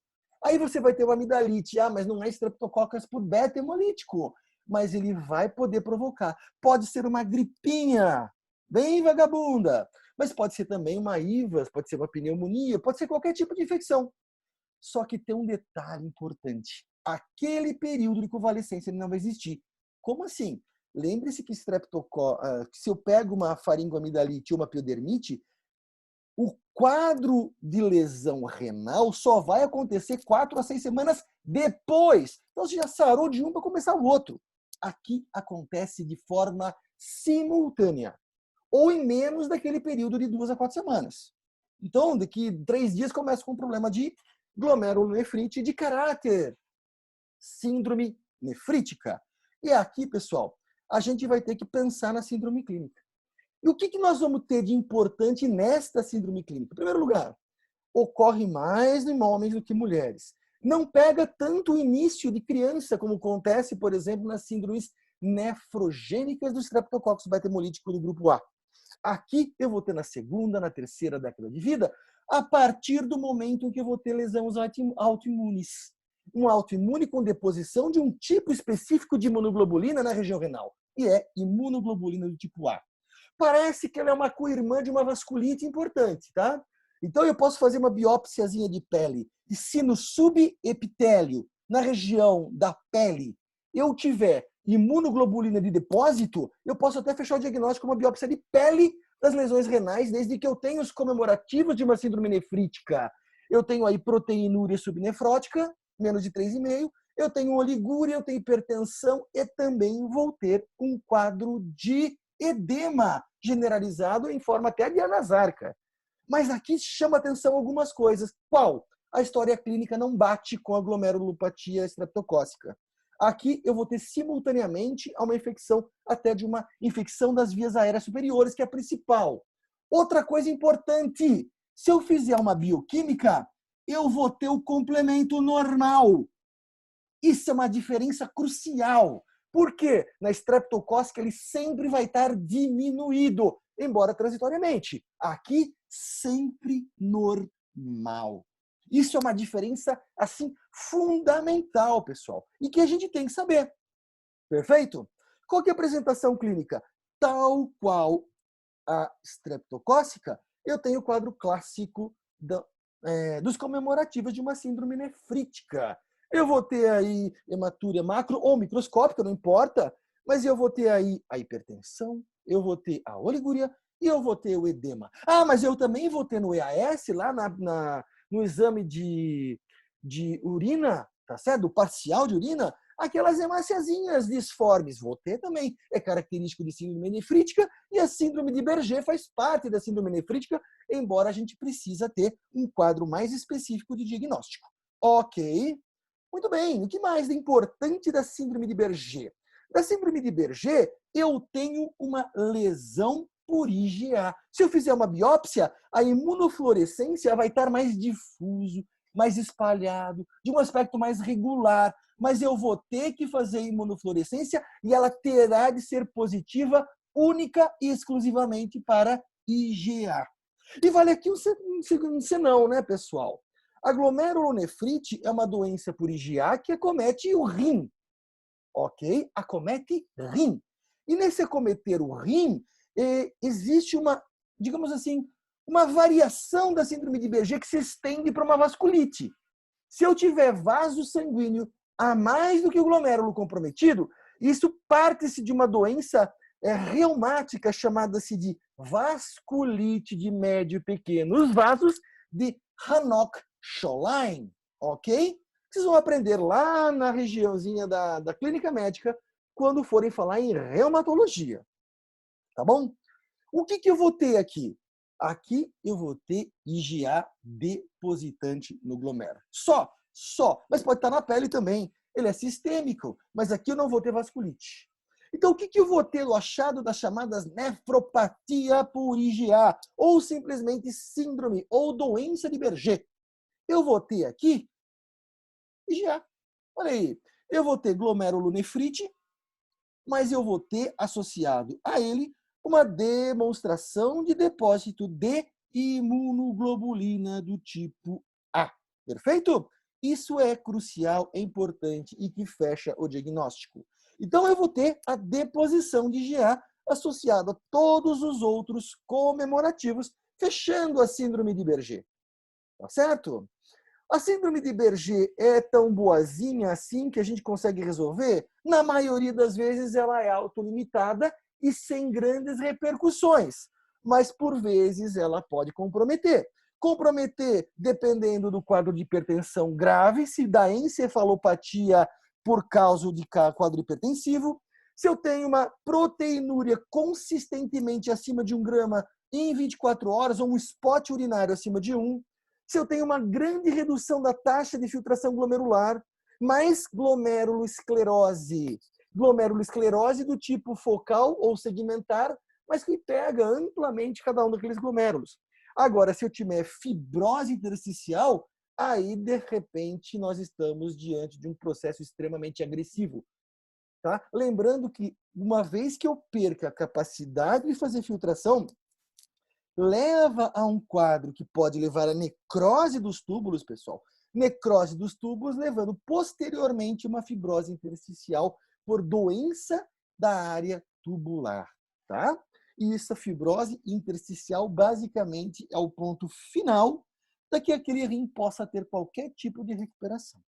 Aí você vai ter uma amidalite, mas não é Streptococcus por beta hemolítico, mas ele vai poder provocar. Pode ser uma gripinha, bem vagabunda, mas pode ser também uma IVAS, pode ser uma pneumonia, pode ser qualquer tipo de infecção. Só que tem um detalhe importante. Aquele período de convalescência ele não vai existir. Como assim? Lembre-se que se eu pego uma faringoamidalite ou uma piodermite, o quadro de lesão renal só vai acontecer 4 a 6 semanas depois. Então você já sarou de um para começar o outro. Aqui acontece de forma simultânea, ou em menos daquele período de 2 a 4 semanas. Então, daqui 3 dias começa com um problema de glomerulonefrite de caráter síndrome nefrítica. E aqui, pessoal, a gente vai ter que pensar na síndrome clínica. E o que nós vamos ter de importante nesta síndrome clínica? Em primeiro lugar, ocorre mais em homens do que mulheres. Não pega tanto o início de criança, como acontece, por exemplo, nas síndromes nefrogênicas do Streptococcus beta-hemolítico do grupo A. Aqui eu vou ter na segunda, na terceira década de vida, a partir do momento em que eu vou ter lesões autoimunes. Um autoimune com deposição de um tipo específico de imunoglobulina na região renal. E é imunoglobulina do tipo A. Parece que ela é uma co-irmã de uma vasculite importante, tá? Então eu posso fazer uma biópsiazinha de pele e se no subepitélio, na região da pele, eu tiver imunoglobulina de depósito, eu posso até fechar o diagnóstico com uma biópsia de pele das lesões renais, desde que eu tenha os comemorativos de uma síndrome nefrítica. Eu tenho aí proteinúria subnefrótica, menos de 3,5, eu tenho oligúria, eu tenho hipertensão e também vou ter um quadro de edema generalizado em forma até de anasarca. Mas aqui chama atenção algumas coisas. Qual? A história clínica não bate com a glomerulopatia estreptocócica. Aqui eu vou ter simultaneamente uma infecção, até de uma infecção das vias aéreas superiores, que é a principal. Outra coisa importante, se eu fizer uma bioquímica, eu vou ter o complemento normal. Isso é uma diferença crucial. Por quê? Na estreptocócica ele sempre vai estar diminuído, embora transitoriamente. Aqui, sempre normal. Isso é uma diferença, assim, fundamental, pessoal. E que a gente tem que saber. Perfeito? Qual que é a apresentação clínica? Tal qual a estreptocócica, eu tenho o quadro clássico dos comemorativos de uma síndrome nefrítica. Eu vou ter aí hematúria macro ou microscópica, não importa, mas eu vou ter aí a hipertensão, eu vou ter a oliguria e eu vou ter o edema. Ah, mas eu também vou ter no EAS, lá no exame de urina, tá certo? Do parcial de urina, aquelas hemáciazinhas disformes. Vou ter também. É característico de síndrome nefrítica e a síndrome de Berger faz parte da síndrome nefrítica, embora a gente precisa ter um quadro mais específico de diagnóstico. Ok. Muito bem. O que mais de importante da síndrome de Berger? Da síndrome de Berger, eu tenho uma lesão por IgA. Se eu fizer uma biópsia, a imunofluorescência vai estar mais difuso, mais espalhado, de um aspecto mais regular, mas eu vou ter que fazer imunofluorescência e ela terá de ser positiva única e exclusivamente para IgA. E vale aqui um senão, né, pessoal? A glomerulonefrite é uma doença por IgA que acomete o rim, ok? Acomete rim. E nesse acometer o rim, existe uma, digamos assim, uma variação da síndrome de Berger que se estende para uma vasculite. Se eu tiver vaso sanguíneo a mais do que o glomérulo comprometido, isso parte-se de uma doença reumática chamada-se de vasculite de médio e pequeno. Os vasos de Hanoch-Schönlein, ok? Vocês vão aprender lá na regiãozinha da clínica médica quando forem falar em reumatologia, tá bom? O que eu vou ter aqui? Aqui eu vou ter IgA depositante no glomérulo. Só. Mas pode estar na pele também. Ele é sistêmico, mas aqui eu não vou ter vasculite. Então, o que eu vou ter no achado das chamadas nefropatia por IgA, ou simplesmente síndrome ou doença de Berger? Eu vou ter aqui IgA. Olha aí. Eu vou ter glomerulonefrite, mas eu vou ter associado a ele uma demonstração de depósito de imunoglobulina do tipo A. Perfeito? Isso é crucial, é importante e que fecha o diagnóstico. Então, eu vou ter a deposição de IgA associada a todos os outros comemorativos, fechando a síndrome de Berger. Tá certo? A síndrome de Berger é tão boazinha assim que a gente consegue resolver? Na maioria das vezes ela é autolimitada e sem grandes repercussões, mas por vezes ela pode comprometer. Comprometer dependendo do quadro de hipertensão grave, se dá encefalopatia por causa de quadro hipertensivo, se eu tenho uma proteinúria consistentemente acima de 1 grama em 24 horas ou um spot urinário acima de 1, se eu tenho uma grande redução da taxa de filtração glomerular, mais glomerulosclerose. Glomerulosclerose do tipo focal ou segmentar, mas que pega amplamente cada um daqueles glomérulos. Agora, se eu tiver fibrose intersticial, aí, de repente, nós estamos diante de um processo extremamente agressivo. Tá? Lembrando que, uma vez que eu perca a capacidade de fazer filtração, leva a um quadro que pode levar à necrose dos túbulos, pessoal. Necrose dos túbulos, levando posteriormente uma fibrose intersticial por doença da área tubular, tá? E essa fibrose intersticial, basicamente, é o ponto final para que aquele rim possa ter qualquer tipo de recuperação,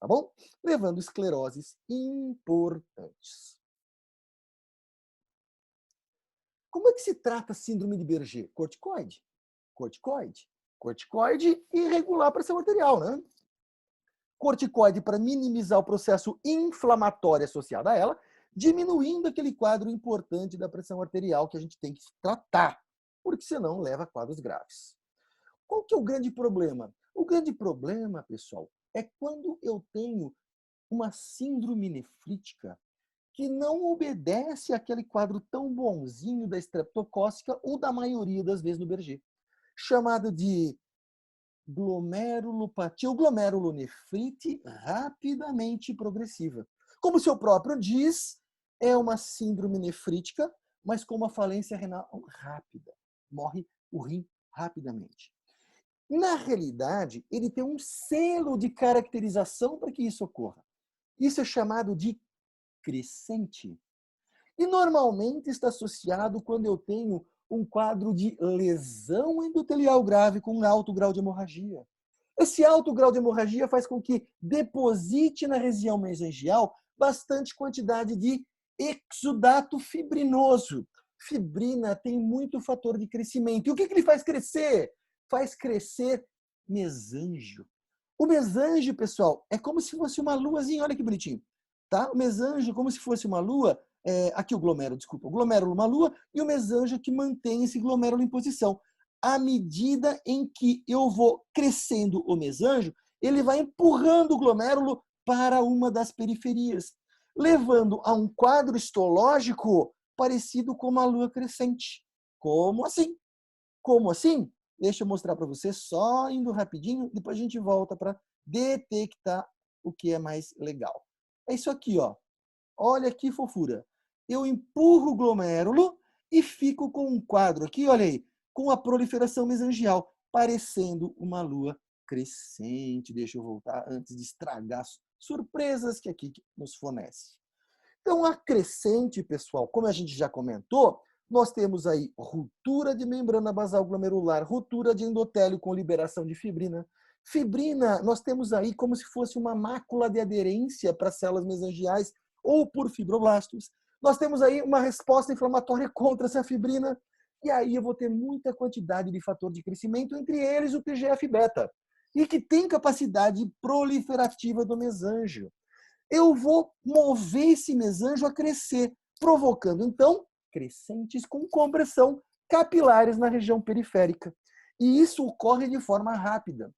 tá bom? Levando escleroses importantes. Como é que se trata a síndrome de Berger? Corticoide. Corticoide. Corticoide e regular a pressão arterial, né? Corticoide para minimizar o processo inflamatório associado a ela, diminuindo aquele quadro importante da pressão arterial que a gente tem que tratar. porque senão leva a quadros graves. Qual que é o grande problema? O grande problema, pessoal, é quando eu tenho uma síndrome nefrítica que não obedece àquele quadro tão bonzinho da estreptocócica ou da maioria das vezes no Berger, chamado de glomerulopatia ou glomerulonefrite rapidamente progressiva. Como o seu próprio diz, é uma síndrome nefrítica, mas com uma falência renal rápida. Morre o rim rapidamente. Na realidade, ele tem um selo de caracterização para que isso ocorra. Isso é chamado de crescente. E normalmente está associado quando eu tenho um quadro de lesão endotelial grave com um alto grau de hemorragia. Esse alto grau de hemorragia faz com que deposite na região mesangial bastante quantidade de exudato fibrinoso. Fibrina tem muito fator de crescimento. E o que ele faz crescer? Faz crescer mesângio. O mesângio, pessoal, é como se fosse uma luazinha, olha que bonitinho. Tá? O mesângio, como se fosse uma lua, aqui o glomérulo, desculpa, o glomérulo uma lua, e o mesângio que mantém esse glomérulo em posição. À medida em que eu vou crescendo o mesângio, ele vai empurrando o glomérulo para uma das periferias, levando a um quadro histológico parecido com uma lua crescente. Como assim? Como assim? Deixa eu mostrar para você, só indo rapidinho, depois a gente volta para detectar o que é mais legal. É isso aqui, ó. Olha que fofura. Eu empurro o glomérulo e fico com um quadro aqui, olha aí, com a proliferação mesangial, parecendo uma lua crescente. Deixa eu voltar antes de estragar as surpresas que aqui nos fornece. Então, a crescente, pessoal, como a gente já comentou, nós temos aí ruptura de membrana basal glomerular, ruptura de endotélio com liberação de fibrina. Fibrina, nós temos aí como se fosse uma mácula de aderência para as células mesangiais ou por fibroblastos. Nós temos aí uma resposta inflamatória contra essa fibrina. E aí eu vou ter muita quantidade de fator de crescimento, entre eles o TGF-beta, e que tem capacidade proliferativa do mesângio. Eu vou mover esse mesângio a crescer, provocando, então, crescentes com compressão capilares na região periférica. E isso ocorre de forma rápida.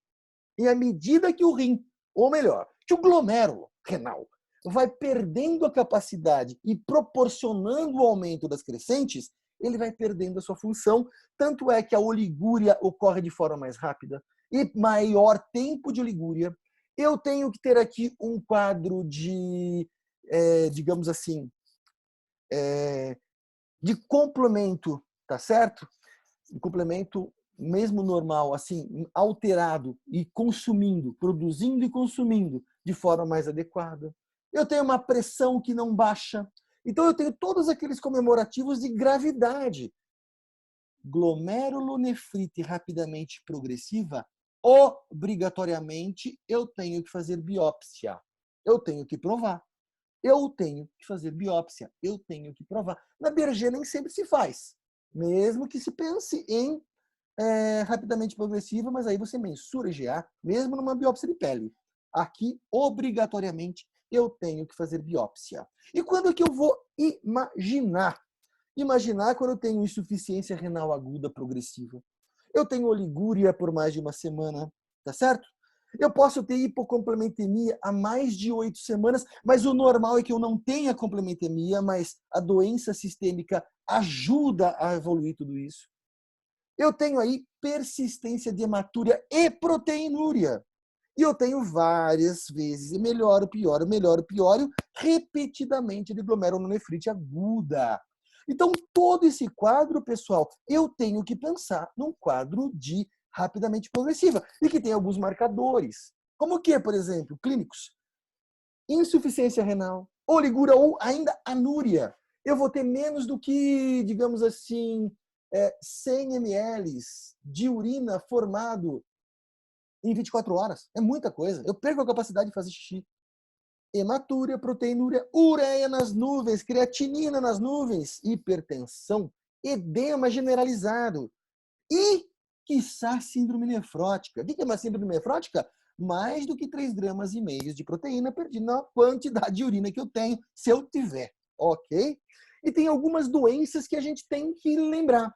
E à medida que o rim, ou melhor, que o glomérulo renal vai perdendo a capacidade e proporcionando o aumento das crescentes, ele vai perdendo a sua função. Tanto é que a oligúria ocorre de forma mais rápida e maior tempo de oligúria. Eu tenho que ter aqui um quadro de, digamos assim, de complemento, tá certo? Um complemento mesmo normal, assim, alterado e consumindo, produzindo e consumindo de forma mais adequada. Eu tenho uma pressão que não baixa. Então eu tenho todos aqueles comemorativos de gravidade. Glomerulonefrite rapidamente progressiva, obrigatoriamente eu tenho que fazer biópsia. Eu tenho que provar. Eu tenho que fazer biópsia. Eu tenho que provar. Na Berger nem sempre se faz. Mesmo que se pense em rapidamente progressiva, mas aí você mensura IgA, mesmo numa biópsia de pele. Aqui, obrigatoriamente, eu tenho que fazer biópsia. E quando é que eu vou imaginar? Imaginar quando eu tenho insuficiência renal aguda progressiva. Eu tenho oligúria por mais de uma semana, tá certo? Eu posso ter hipocomplementemia há mais de 8 semanas, mas o normal é que eu não tenha complementemia, mas a doença sistêmica ajuda a evoluir tudo isso. Eu tenho aí persistência de hematúria e proteinúria. E eu tenho várias vezes, e melhoro, pioro, repetidamente de glomerulonefrite aguda. Então, todo esse quadro, pessoal, eu tenho que pensar num quadro de rapidamente progressiva e que tem alguns marcadores. Como o que, por exemplo, clínicos? Insuficiência renal, oligúria ou ainda anúria. Eu vou ter menos do que, digamos assim, 100 ml de urina formado em 24 horas. É muita coisa. Eu perco a capacidade de fazer xixi. Hematúria, proteinúria, ureia nas nuvens, creatinina nas nuvens, hipertensão, edema generalizado e, quiçá, síndrome nefrótica. O que é uma síndrome nefrótica? Mais do que 3,5 gramas de proteína perdida na quantidade de urina que eu tenho, se eu tiver, ok? E tem algumas doenças que a gente tem que lembrar.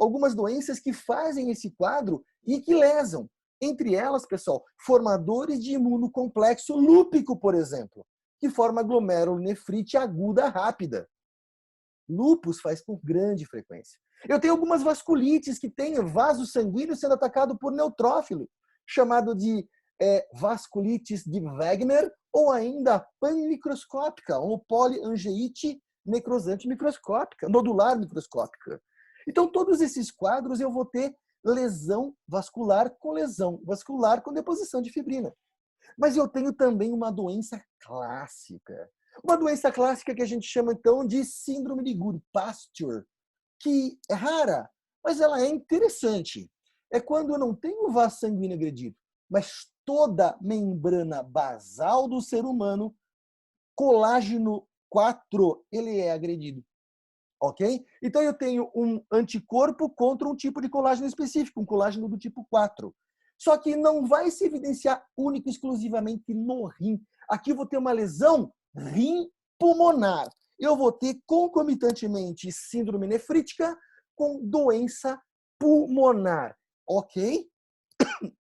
algumas doenças que fazem esse quadro e que lesam. Entre elas, pessoal, formadores de imunocomplexo lúpico, por exemplo, que forma glomerulonefrite aguda rápida. Lúpus faz com grande frequência. Eu tenho algumas vasculites que têm vaso sanguíneo sendo atacado por neutrófilo, chamado de vasculites de Wegener, ou ainda panmicroscópica, ou poliangeite necrosante microscópica, nodular microscópica. Então, todos esses quadros eu vou ter lesão vascular com deposição de fibrina. Mas eu tenho também uma doença clássica. Uma doença clássica que a gente chama, então, de síndrome de Goodpasture, que é rara, mas ela é interessante. É quando eu não tenho o vaso sanguíneo agredido, mas toda a membrana basal do ser humano, colágeno 4, ele é agredido. Ok? Então eu tenho um anticorpo contra um tipo de colágeno específico, um colágeno do tipo 4. Só que não vai se evidenciar único e exclusivamente no rim. Aqui eu vou ter uma lesão rim pulmonar. Eu vou ter concomitantemente síndrome nefrítica com doença pulmonar. Ok?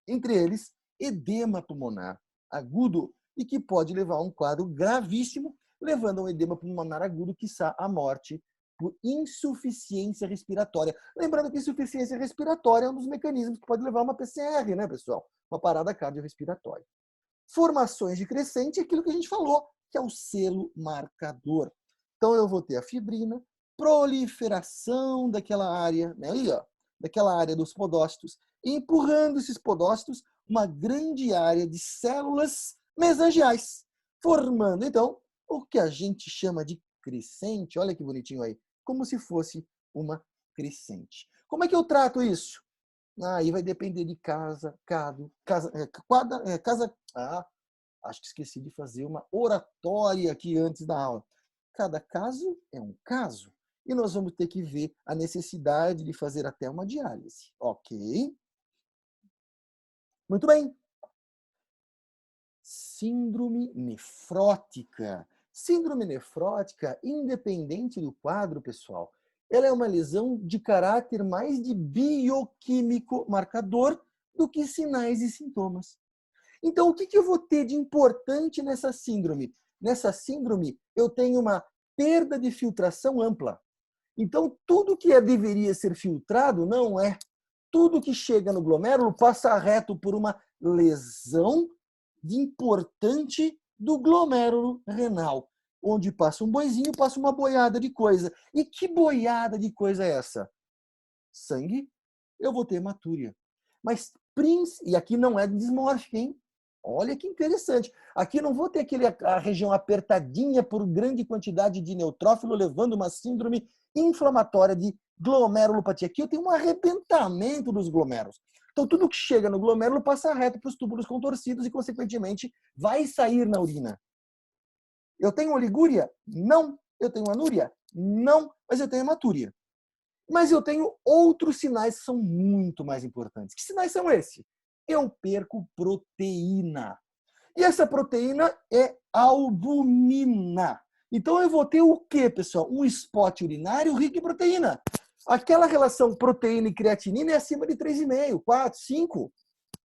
Entre eles, edema pulmonar agudo e que pode levar a um quadro gravíssimo, levando a um edema pulmonar agudo, quiçá a morte por insuficiência respiratória. Lembrando que insuficiência respiratória é um dos mecanismos que pode levar a uma PCR, né, pessoal? Uma parada cardiorrespiratória. Formações de crescente é aquilo que a gente falou, que é o selo marcador. Então, eu vou ter a fibrina, proliferação daquela área, né, ali, ó, daquela área dos podócitos, e empurrando esses podócitos uma grande área de células mesangiais, formando, então, o que a gente chama de crescente. Olha que bonitinho aí. Como se fosse uma crescente. Como é que eu trato isso? Aí vai depender de casa. Acho que esqueci de fazer uma oratória aqui antes da aula. Cada caso é um caso. E nós vamos ter que ver a necessidade de fazer até uma diálise. Ok? Muito bem. Síndrome nefrótica. Síndrome nefrótica, independente do quadro, pessoal, ela é uma lesão de caráter mais de bioquímico marcador do que sinais e sintomas. Então, o que eu vou ter de importante nessa síndrome? Nessa síndrome, eu tenho uma perda de filtração ampla. Então, tudo que deveria ser filtrado não é. Tudo que chega no glomérulo passa reto por uma lesão de importante do glomérulo renal. Onde passa um boizinho, passa uma boiada de coisa. E que boiada de coisa é essa? Sangue, eu vou ter hematúria. Mas, e aqui não é dismórfica, hein? Olha que interessante. Aqui não vou ter a região apertadinha por grande quantidade de neutrófilo, levando uma síndrome inflamatória de glomerulopatia. Aqui eu tenho um arrebentamento dos glomérulos. Então, tudo que chega no glomérulo passa reto para os túbulos contorcidos e, consequentemente, vai sair na urina. Eu tenho oligúria? Não. Eu tenho anúria? Não. Mas eu tenho hematúria. Mas eu tenho outros sinais que são muito mais importantes. Que sinais são esses? Eu perco proteína. E essa proteína é albumina. Então eu vou ter o quê, pessoal? Um spot urinário rico em proteína. Aquela relação proteína e creatinina é acima de 3,5, 4, 5.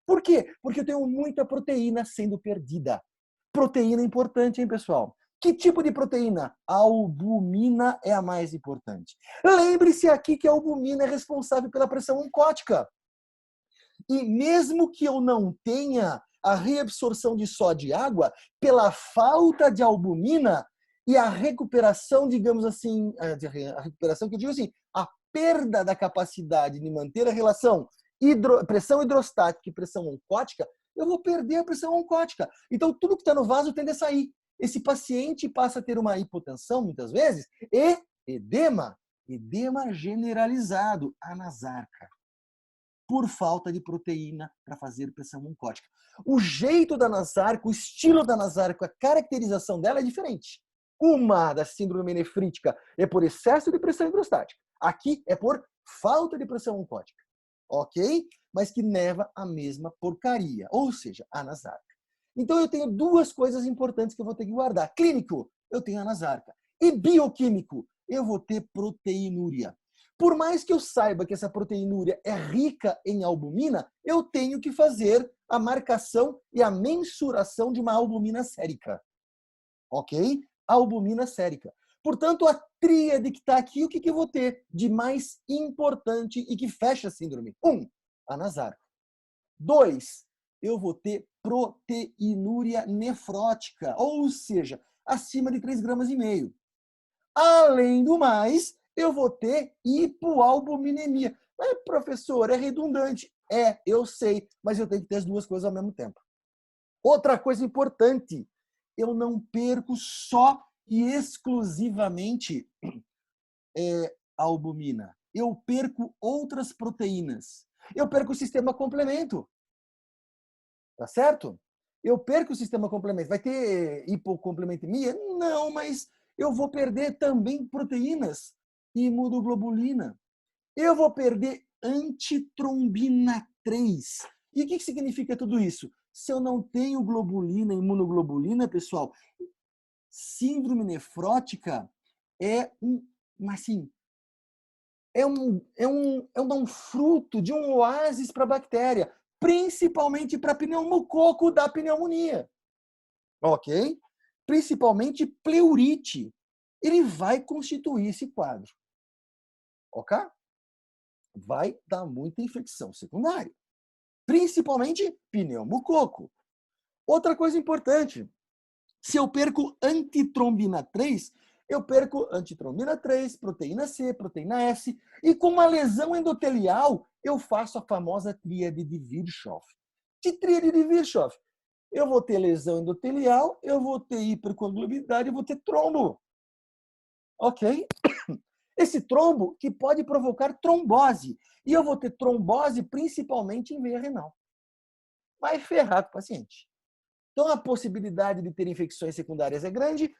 Por quê? Porque eu tenho muita proteína sendo perdida. Proteína é importante, hein, pessoal? Que tipo de proteína? A albumina é a mais importante. Lembre-se aqui que a albumina é responsável pela pressão oncótica. E mesmo que eu não tenha a reabsorção de sódio e água, pela falta de albumina e a recuperação, digamos assim, a recuperação que eu digo assim, a perda da capacidade de manter a relação pressão hidrostática e pressão oncótica, eu vou perder a pressão oncótica. Então, tudo que está no vaso tende a sair. Esse paciente passa a ter uma hipotensão, muitas vezes, e edema generalizado, anasarca, por falta de proteína para fazer pressão oncótica. O jeito da anasarca, o estilo da anasarca, a caracterização dela é diferente. Uma da síndrome nefrítica é por excesso de pressão hidrostática. Aqui é por falta de pressão oncótica. Ok? Mas que leva a mesma porcaria, ou seja, anasarca. Então eu tenho duas coisas importantes que eu vou ter que guardar. Clínico, eu tenho anasarca. E bioquímico, eu vou ter proteinúria. Por mais que eu saiba que essa proteinúria é rica em albumina, eu tenho que fazer a marcação e a mensuração de uma albumina sérica. Ok? Albumina sérica. Portanto, a tríade que está aqui, o que eu vou ter de mais importante e que fecha a síndrome? 1, anasarco. 2, eu vou ter proteinúria nefrótica, ou seja, acima de 3,5 gramas. Além do mais, eu vou ter hipoalbuminemia. Mas, professor, é redundante. É, eu sei, mas eu tenho que ter as duas coisas ao mesmo tempo. Outra coisa importante, eu não perco só e exclusivamente a albumina. Eu perco outras proteínas. Eu perco o sistema complemento. Tá certo? Eu perco o sistema complemento. Vai ter hipocomplementemia? Não, mas eu vou perder também proteínas e imunoglobulina. Eu vou perder antitrombina 3. E o que significa tudo isso? Se eu não tenho globulina, imunoglobulina, pessoal, síndrome nefrótica é assim, é um fruto de um oásis para a bactéria, principalmente para pneumococo da pneumonia. Ok? Principalmente pleurite. Ele vai constituir esse quadro. Ok? Vai dar muita infecção secundária. Principalmente pneumococo. Outra coisa importante, se eu perco antitrombina 3, eu perco antitrombina 3, proteína C, proteína S, e com uma lesão endotelial, eu faço a famosa tríade de Virchow. Que tríade de Virchow? Eu vou ter lesão endotelial, eu vou ter hipercoagulabilidade, eu vou ter trombo. Ok? Esse trombo que pode provocar trombose. E eu vou ter trombose principalmente em veia renal. Vai ferrar com o paciente. Então, a possibilidade de ter infecções secundárias é grande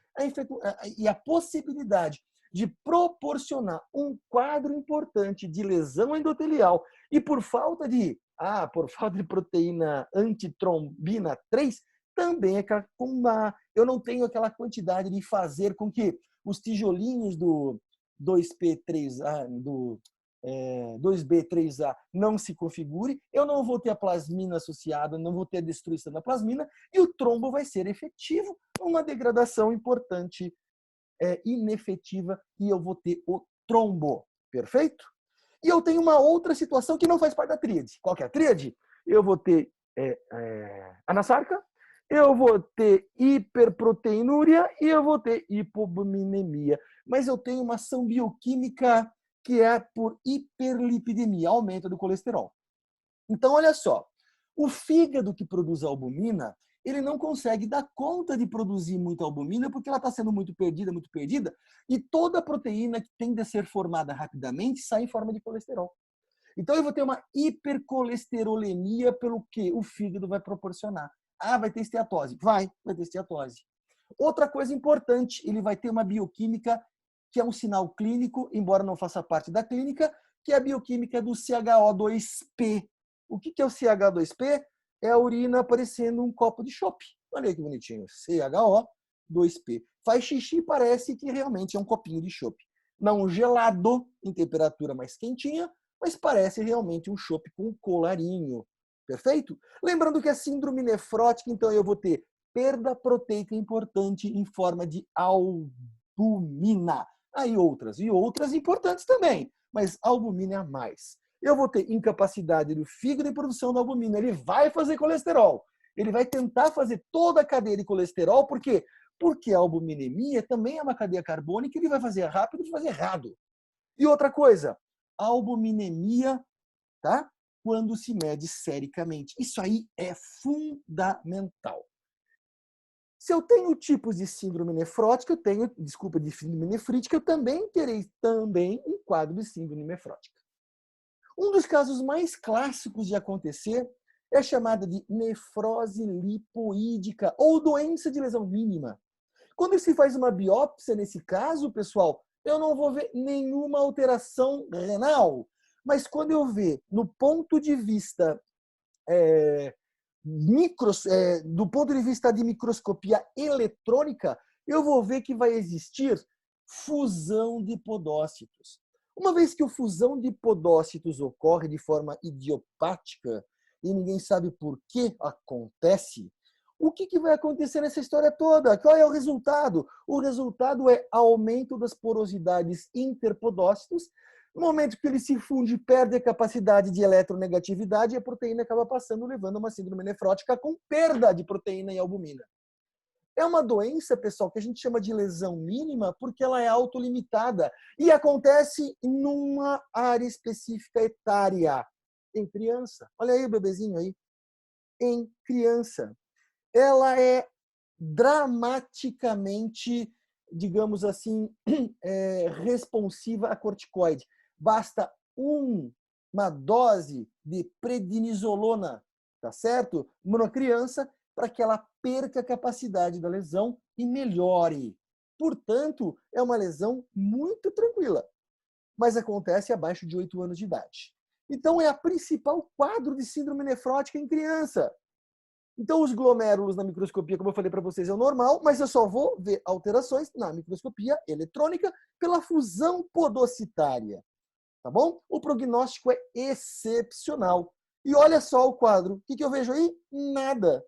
e a possibilidade de proporcionar um quadro importante de lesão endotelial e por falta de proteína antitrombina 3, também é eu não tenho aquela quantidade de fazer com que os tijolinhos do 2P3A, do 2B3A não se configure, eu não vou ter a plasmina associada, não vou ter a destruição da plasmina e o trombo vai ser efetivo, uma degradação importante inefetiva e eu vou ter o trombo. Perfeito? E eu tenho uma outra situação que não faz parte da tríade. Qual que é a tríade? Eu vou ter anasarca, eu vou ter hiperproteinúria e eu vou ter hipobuminemia. Mas eu tenho uma ação bioquímica que é por hiperlipidemia, aumento do colesterol. Então, olha só, o fígado que produz a albumina, ele não consegue dar conta de produzir muita albumina porque ela está sendo muito perdida, e toda a proteína que tende a ser formada rapidamente sai em forma de colesterol. Então, eu vou ter uma hipercolesterolemia pelo que o fígado vai proporcionar. Vai ter esteatose? Vai ter esteatose. Outra coisa importante, ele vai ter uma bioquímica que é um sinal clínico, embora não faça parte da clínica, que é a bioquímica do CHO2P. O que é o CH2P? É a urina aparecendo um copo de chopp. Olha aí que bonitinho. CHO2P. Faz xixi, parece que realmente é um copinho de chopp. Não gelado, em temperatura mais quentinha, mas parece realmente um chopp com colarinho. Perfeito? Lembrando que a síndrome nefrótica, então eu vou ter perda proteica importante em forma de albumina. Aí outras importantes também, mas albumina é a mais. Eu vou ter incapacidade do fígado em produção da albumina. Ele vai fazer colesterol. Ele vai tentar fazer toda a cadeia de colesterol. Por quê? Porque a albuminemia também é uma cadeia carbônica. Ele vai fazer rápido e fazer errado. E outra coisa, a albuminemia, tá? Quando se mede sericamente. Isso aí é fundamental. Se eu tenho tipos de síndrome nefrótica, de síndrome nefrítica, eu também terei um quadro de síndrome nefrótica. Um dos casos mais clássicos de acontecer é a chamada de nefrose lipoídica ou doença de lesão mínima. Quando se faz uma biópsia nesse caso, pessoal, eu não vou ver nenhuma alteração renal. Mas quando eu ver no ponto de vista do ponto de vista de microscopia eletrônica, eu vou ver que vai existir fusão de podócitos. Uma vez que a fusão de podócitos ocorre de forma idiopática e ninguém sabe por que acontece, o que vai acontecer nessa história toda? Qual é o resultado? O resultado é aumento das porosidades interpodócitos. No momento que ele se funde, perde a capacidade de eletronegatividade e a proteína acaba passando, levando a uma síndrome nefrótica com perda de proteína e albumina. É uma doença, pessoal, que a gente chama de lesão mínima porque ela é autolimitada e acontece numa área específica etária, em criança. Olha aí o bebezinho aí. Em criança. Ela é dramaticamente, digamos assim, responsiva a corticoide. Basta uma dose de prednisolona, tá certo? Numa criança, para que ela perca a capacidade da lesão e melhore. Portanto, é uma lesão muito tranquila, mas acontece abaixo de 8 anos de idade. Então, é a principal quadro de síndrome nefrótica em criança. Então, os glomérulos na microscopia, como eu falei para vocês, é o normal, mas eu só vou ver alterações na microscopia eletrônica pela fusão podocitária. Tá bom? O prognóstico é excepcional. E olha só o quadro. O que eu vejo aí? Nada.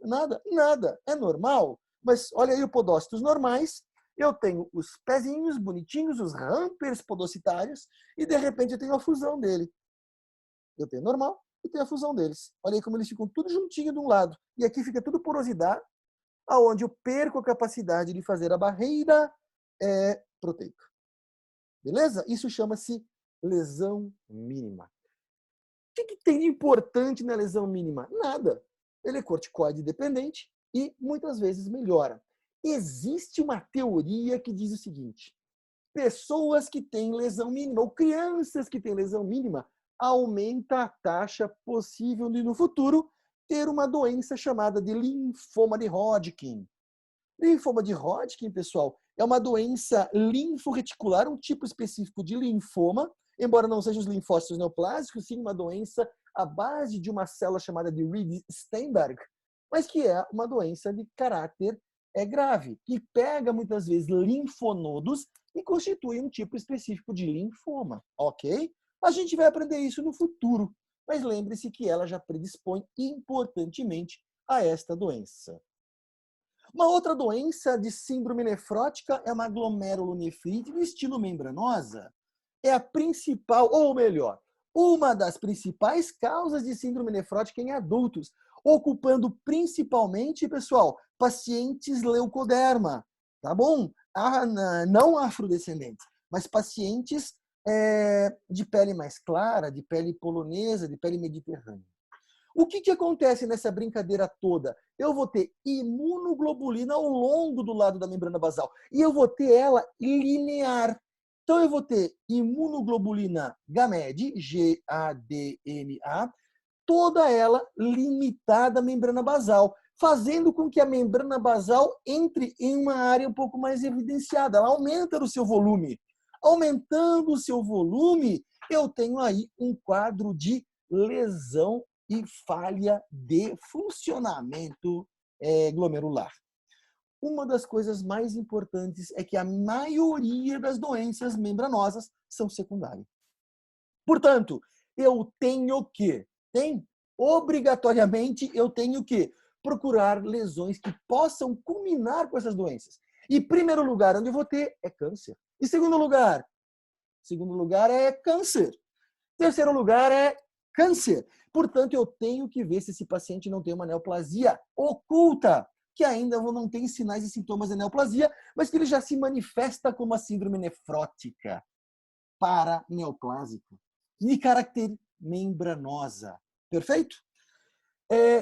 Nada, nada. É normal. Mas olha aí os podócitos normais. Eu tenho os pezinhos bonitinhos, os rampers podocitários, e de repente eu tenho a fusão dele. Eu tenho normal e tenho a fusão deles. Olha aí como eles ficam tudo juntinho de um lado. E aqui fica tudo porosidade, aonde eu perco a capacidade de fazer a barreira proteica. Beleza? Isso chama-se lesão mínima. O que tem de importante na lesão mínima? Nada. Ele é corticoide dependente e muitas vezes melhora. Existe uma teoria que diz o seguinte: pessoas que têm lesão mínima ou crianças que têm lesão mínima aumenta a taxa possível de no futuro ter uma doença chamada de linfoma de Hodgkin. Linfoma de Hodgkin, pessoal, é uma doença linforreticular, um tipo específico de linfoma, embora não sejam os linfócitos neoplásicos, sim uma doença à base de uma célula chamada de Reed-Steinberg, mas que é uma doença de caráter grave, que pega muitas vezes linfonodos e constitui um tipo específico de linfoma, ok? A gente vai aprender isso no futuro, mas lembre-se que ela já predispõe importantemente a esta doença. Uma outra doença de síndrome nefrótica é uma glomerulonefrite de estilo membranosa. É a principal, ou melhor, uma das principais causas de síndrome nefrótica em adultos, ocupando principalmente, pessoal, pacientes leucoderma, tá bom? Não afrodescendentes, mas pacientes de pele mais clara, de pele polonesa, de pele mediterrânea. O que acontece nessa brincadeira toda? Eu vou ter imunoglobulina ao longo do lado da membrana basal e eu vou ter ela linear. Então, eu vou ter imunoglobulina GAMED, G-A-D-M-A, toda ela limitada à membrana basal, fazendo com que a membrana basal entre em uma área um pouco mais evidenciada. Ela aumenta o seu volume. Aumentando o seu volume, eu tenho aí um quadro de lesão e falha de funcionamento glomerular. Uma das coisas mais importantes é que a maioria das doenças membranosas são secundárias. Portanto, eu tenho que, obrigatoriamente, eu tenho que procurar lesões que possam culminar com essas doenças. E primeiro lugar, onde eu vou ter é câncer. E segundo lugar é câncer. Terceiro lugar é câncer. Portanto, eu tenho que ver se esse paciente não tem uma neoplasia oculta, que ainda não tem sinais e sintomas de neoplasia, mas que ele já se manifesta como a síndrome nefrótica paraneoplásica, de caráter membranosa. Perfeito?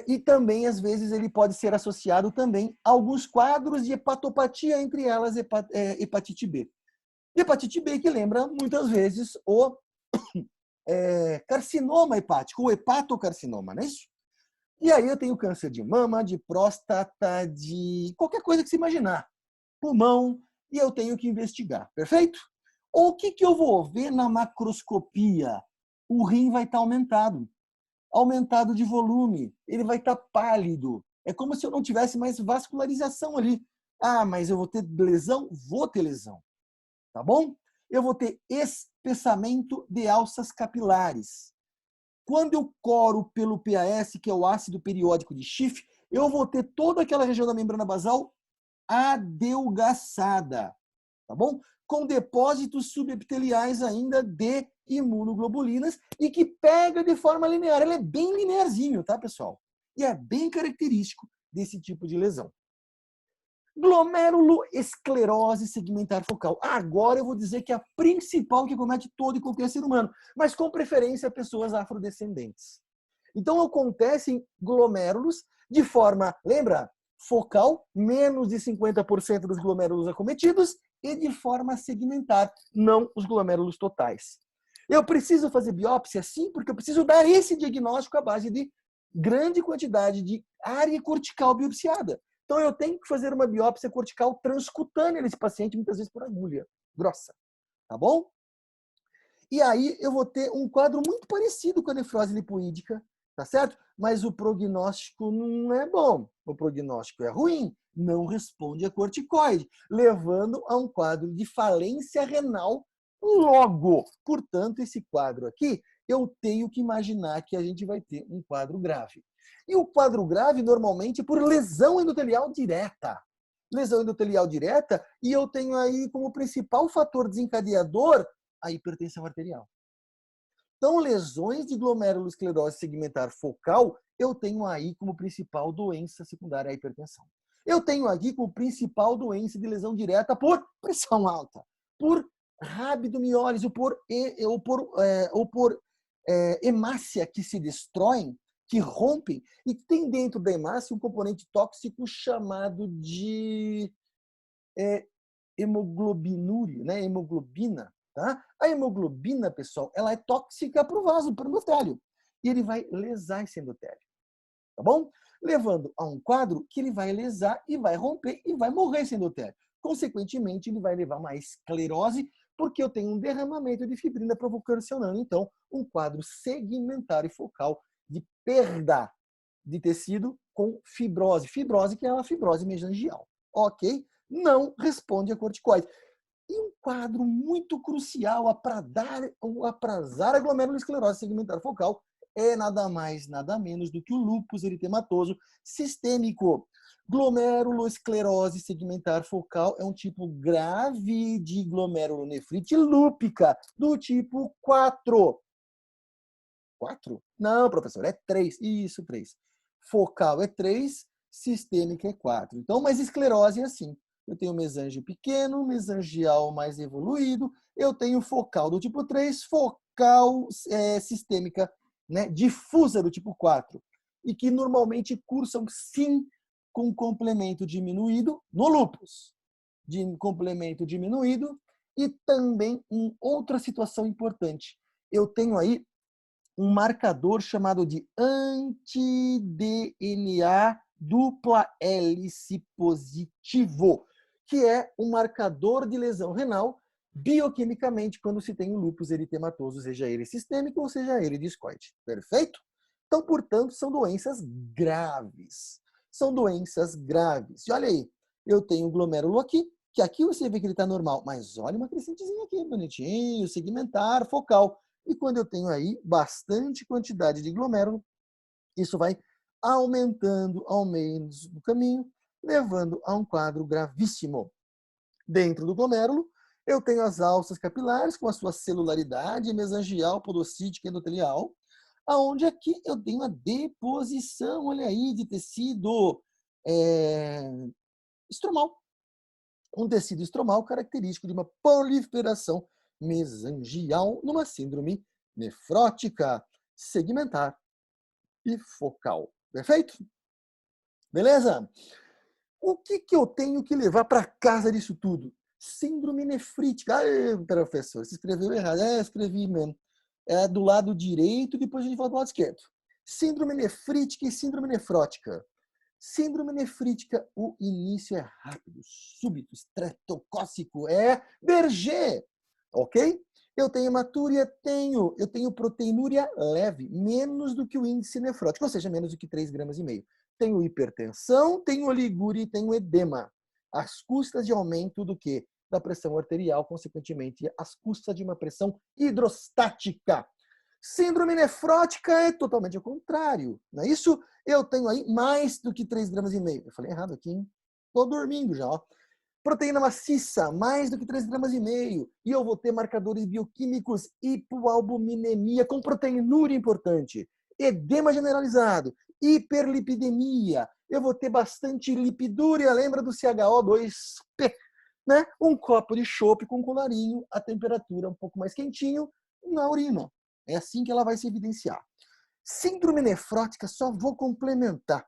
E também, às vezes, ele pode ser associado também a alguns quadros de hepatopatia, entre elas hepatite B. Hepatite B que lembra, muitas vezes, o carcinoma hepático, o hepatocarcinoma, não é isso? E aí eu tenho câncer de mama, de próstata, de qualquer coisa que se imaginar. Pulmão, e eu tenho que investigar, perfeito? Ou o que eu vou ver na macroscopia? O rim vai estar aumentado de volume, ele vai estar pálido. É como se eu não tivesse mais vascularização ali. Ah, mas eu vou ter lesão? Vou ter lesão. Tá bom? eu vou ter espessamento de alças capilares. Quando eu coro pelo PAS, que é o ácido periódico de Schiff, eu vou ter toda aquela região da membrana basal adelgaçada, tá bom? Com depósitos subepiteliais ainda de imunoglobulinas e que pega de forma linear. Ele é bem linearzinho, tá, pessoal? E é bem característico desse tipo de lesão. Glomeruloesclerose segmentar focal. Agora eu vou dizer que é a principal que comete todo e qualquer ser humano, mas com preferência pessoas afrodescendentes. Então acontecem glomérulos de forma, lembra, focal, menos de 50% dos glomérulos acometidos, e de forma segmentar, não os glomérulos totais. Eu preciso fazer biópsia, sim, porque eu preciso dar esse diagnóstico à base de grande quantidade de área cortical biopsiada. Então, eu tenho que fazer uma biópsia cortical transcutânea nesse paciente, muitas vezes por agulha grossa. Tá bom? E aí, eu vou ter um quadro muito parecido com a nefrose lipoídica, tá certo? Mas o prognóstico não é bom. O prognóstico é ruim. Não responde a corticoide, levando a um quadro de falência renal logo. Portanto, esse quadro aqui, eu tenho que imaginar que a gente vai ter um quadro grave. E o quadro grave, normalmente, é por lesão endotelial direta. Lesão endotelial direta, e eu tenho aí como principal fator desencadeador a hipertensão arterial. Então, lesões de glomerulosclerose segmentar focal, eu tenho aí como principal doença secundária a hipertensão. Eu tenho aqui como principal doença de lesão direta por pressão alta, por rabdomiólise, ou por hemácia que se destroem, que rompem, e tem dentro da hemácia um componente tóxico chamado de hemoglobinúria, né? Hemoglobina. Tá? A hemoglobina, pessoal, ela é tóxica para o vaso, para o endotélio. E ele vai lesar esse endotélio. Tá bom? Levando a um quadro que ele vai lesar e vai romper e vai morrer esse endotélio. Consequentemente, ele vai levar uma esclerose, porque eu tenho um derramamento de fibrina provocacionando, então, um quadro segmentar e focal de perda de tecido com fibrose. Fibrose que é a fibrose mesangial. Ok? Não responde a corticoide. E um quadro muito crucial a aprazar a glomerulosclerose segmentar focal é nada mais, nada menos do que o lúpus eritematoso sistêmico. Glomerulosclerose segmentar focal é um tipo grave de glomerulonefrite lúpica, do tipo 4. 4? Não, professor, é 3. Isso, 3. Focal é 3, sistêmica é 4. Então, mas esclerose é assim. Eu tenho mesangio pequeno, mesangial mais evoluído, eu tenho focal do tipo 3, focal sistêmica, né, difusa do tipo 4. E que normalmente cursam, sim, com complemento diminuído no lúpus. De complemento diminuído e também em outra situação importante. Eu tenho aí um marcador chamado de anti-DNA dupla hélice positivo, que é um marcador de lesão renal bioquimicamente quando se tem um lúpus eritematoso, seja ele sistêmico ou seja ele discoide. Perfeito? Então, portanto, são doenças graves. São doenças graves. E olha aí, eu tenho um glomérulo aqui, que aqui você vê que ele está normal, mas olha uma crescentezinha aqui, bonitinho, segmentar, focal. E quando eu tenho aí bastante quantidade de glomérulo, isso vai aumentando ao meio do caminho, levando a um quadro gravíssimo. Dentro do glomérulo, eu tenho as alças capilares com a sua celularidade mesangial, podocítica e endotelial, aonde aqui eu tenho a deposição, olha aí, de tecido estromal. Um tecido estromal característico de uma proliferação mesangial numa síndrome nefrótica, segmentar e focal. Perfeito? Beleza? O que eu tenho que levar para casa disso tudo? Síndrome nefrítica. Ai, professor, você escreveu errado. Escrevi mesmo. É do lado direito, depois a gente fala do lado esquerdo. Síndrome nefrítica e síndrome nefrótica. Síndrome nefrítica, o início é rápido, súbito, estretocócico, é Berger, ok? Eu tenho hematúria? Eu tenho proteinúria leve, menos do que o índice nefrótico, ou seja, menos do que 3,5 gramas. Tenho hipertensão, tenho oligúria e tenho edema. às custas de aumento do quê? Da pressão arterial, consequentemente, às custas de uma pressão hidrostática. Síndrome nefrótica é totalmente o contrário, não é isso? Eu tenho aí mais do que 3,5 gramas. Eu falei errado aqui, hein? Tô dormindo já, ó. Proteína maciça, mais do que 3,5 gramas. E eu vou ter marcadores bioquímicos, hipoalbuminemia com proteinúria importante, edema generalizado, hiperlipidemia. Eu vou ter bastante lipidúria, lembra do CHO2P, né? Um copo de chopp com colarinho, a temperatura um pouco mais quentinho na urina. É assim que ela vai se evidenciar. Síndrome nefrótica, só vou complementar.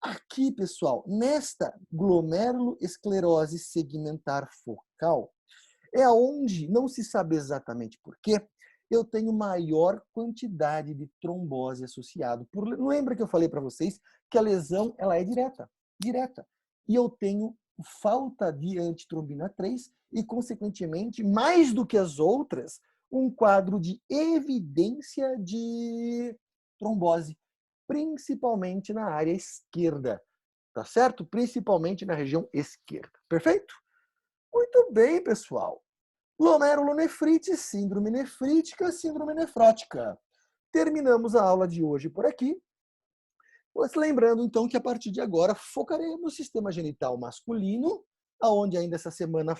Aqui, pessoal, nesta glomeruloesclerose segmentar focal, é onde, não se sabe exatamente por quê, eu tenho maior quantidade de trombose associado. Lembra que eu falei para vocês que a lesão ela é direta. E eu tenho falta de antitrombina 3 e, consequentemente, mais do que as outras, um quadro de evidência de trombose, principalmente na área esquerda, tá certo? Principalmente na região esquerda. Perfeito? Muito bem, pessoal. Glomerulonefrite, síndrome nefrítica, síndrome nefrótica. Terminamos a aula de hoje por aqui. Mas lembrando, então, que a partir de agora focaremos no sistema genital masculino, aonde ainda essa semana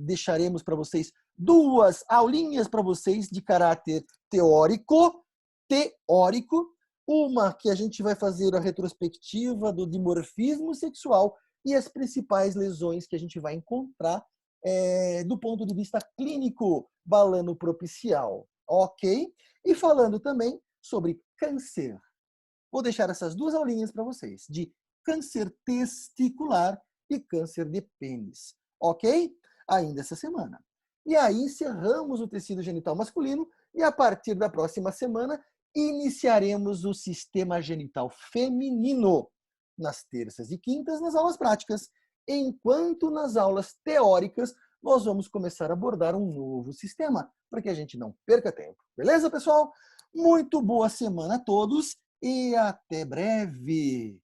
deixaremos para vocês 2 aulinhas para vocês de caráter teórico. Uma que a gente vai fazer a retrospectiva do dimorfismo sexual e as principais lesões que a gente vai encontrar do ponto de vista clínico balanopropicial, ok? E falando também sobre câncer. Vou deixar essas 2 aulinhas para vocês, de câncer testicular e câncer de pênis, ok? Ainda essa semana. E aí encerramos o tecido genital masculino e a partir da próxima semana iniciaremos o sistema genital feminino nas terças e quintas nas aulas práticas, enquanto nas aulas teóricas nós vamos começar a abordar um novo sistema, para que a gente não perca tempo. Beleza, pessoal? Muito boa semana a todos e até breve!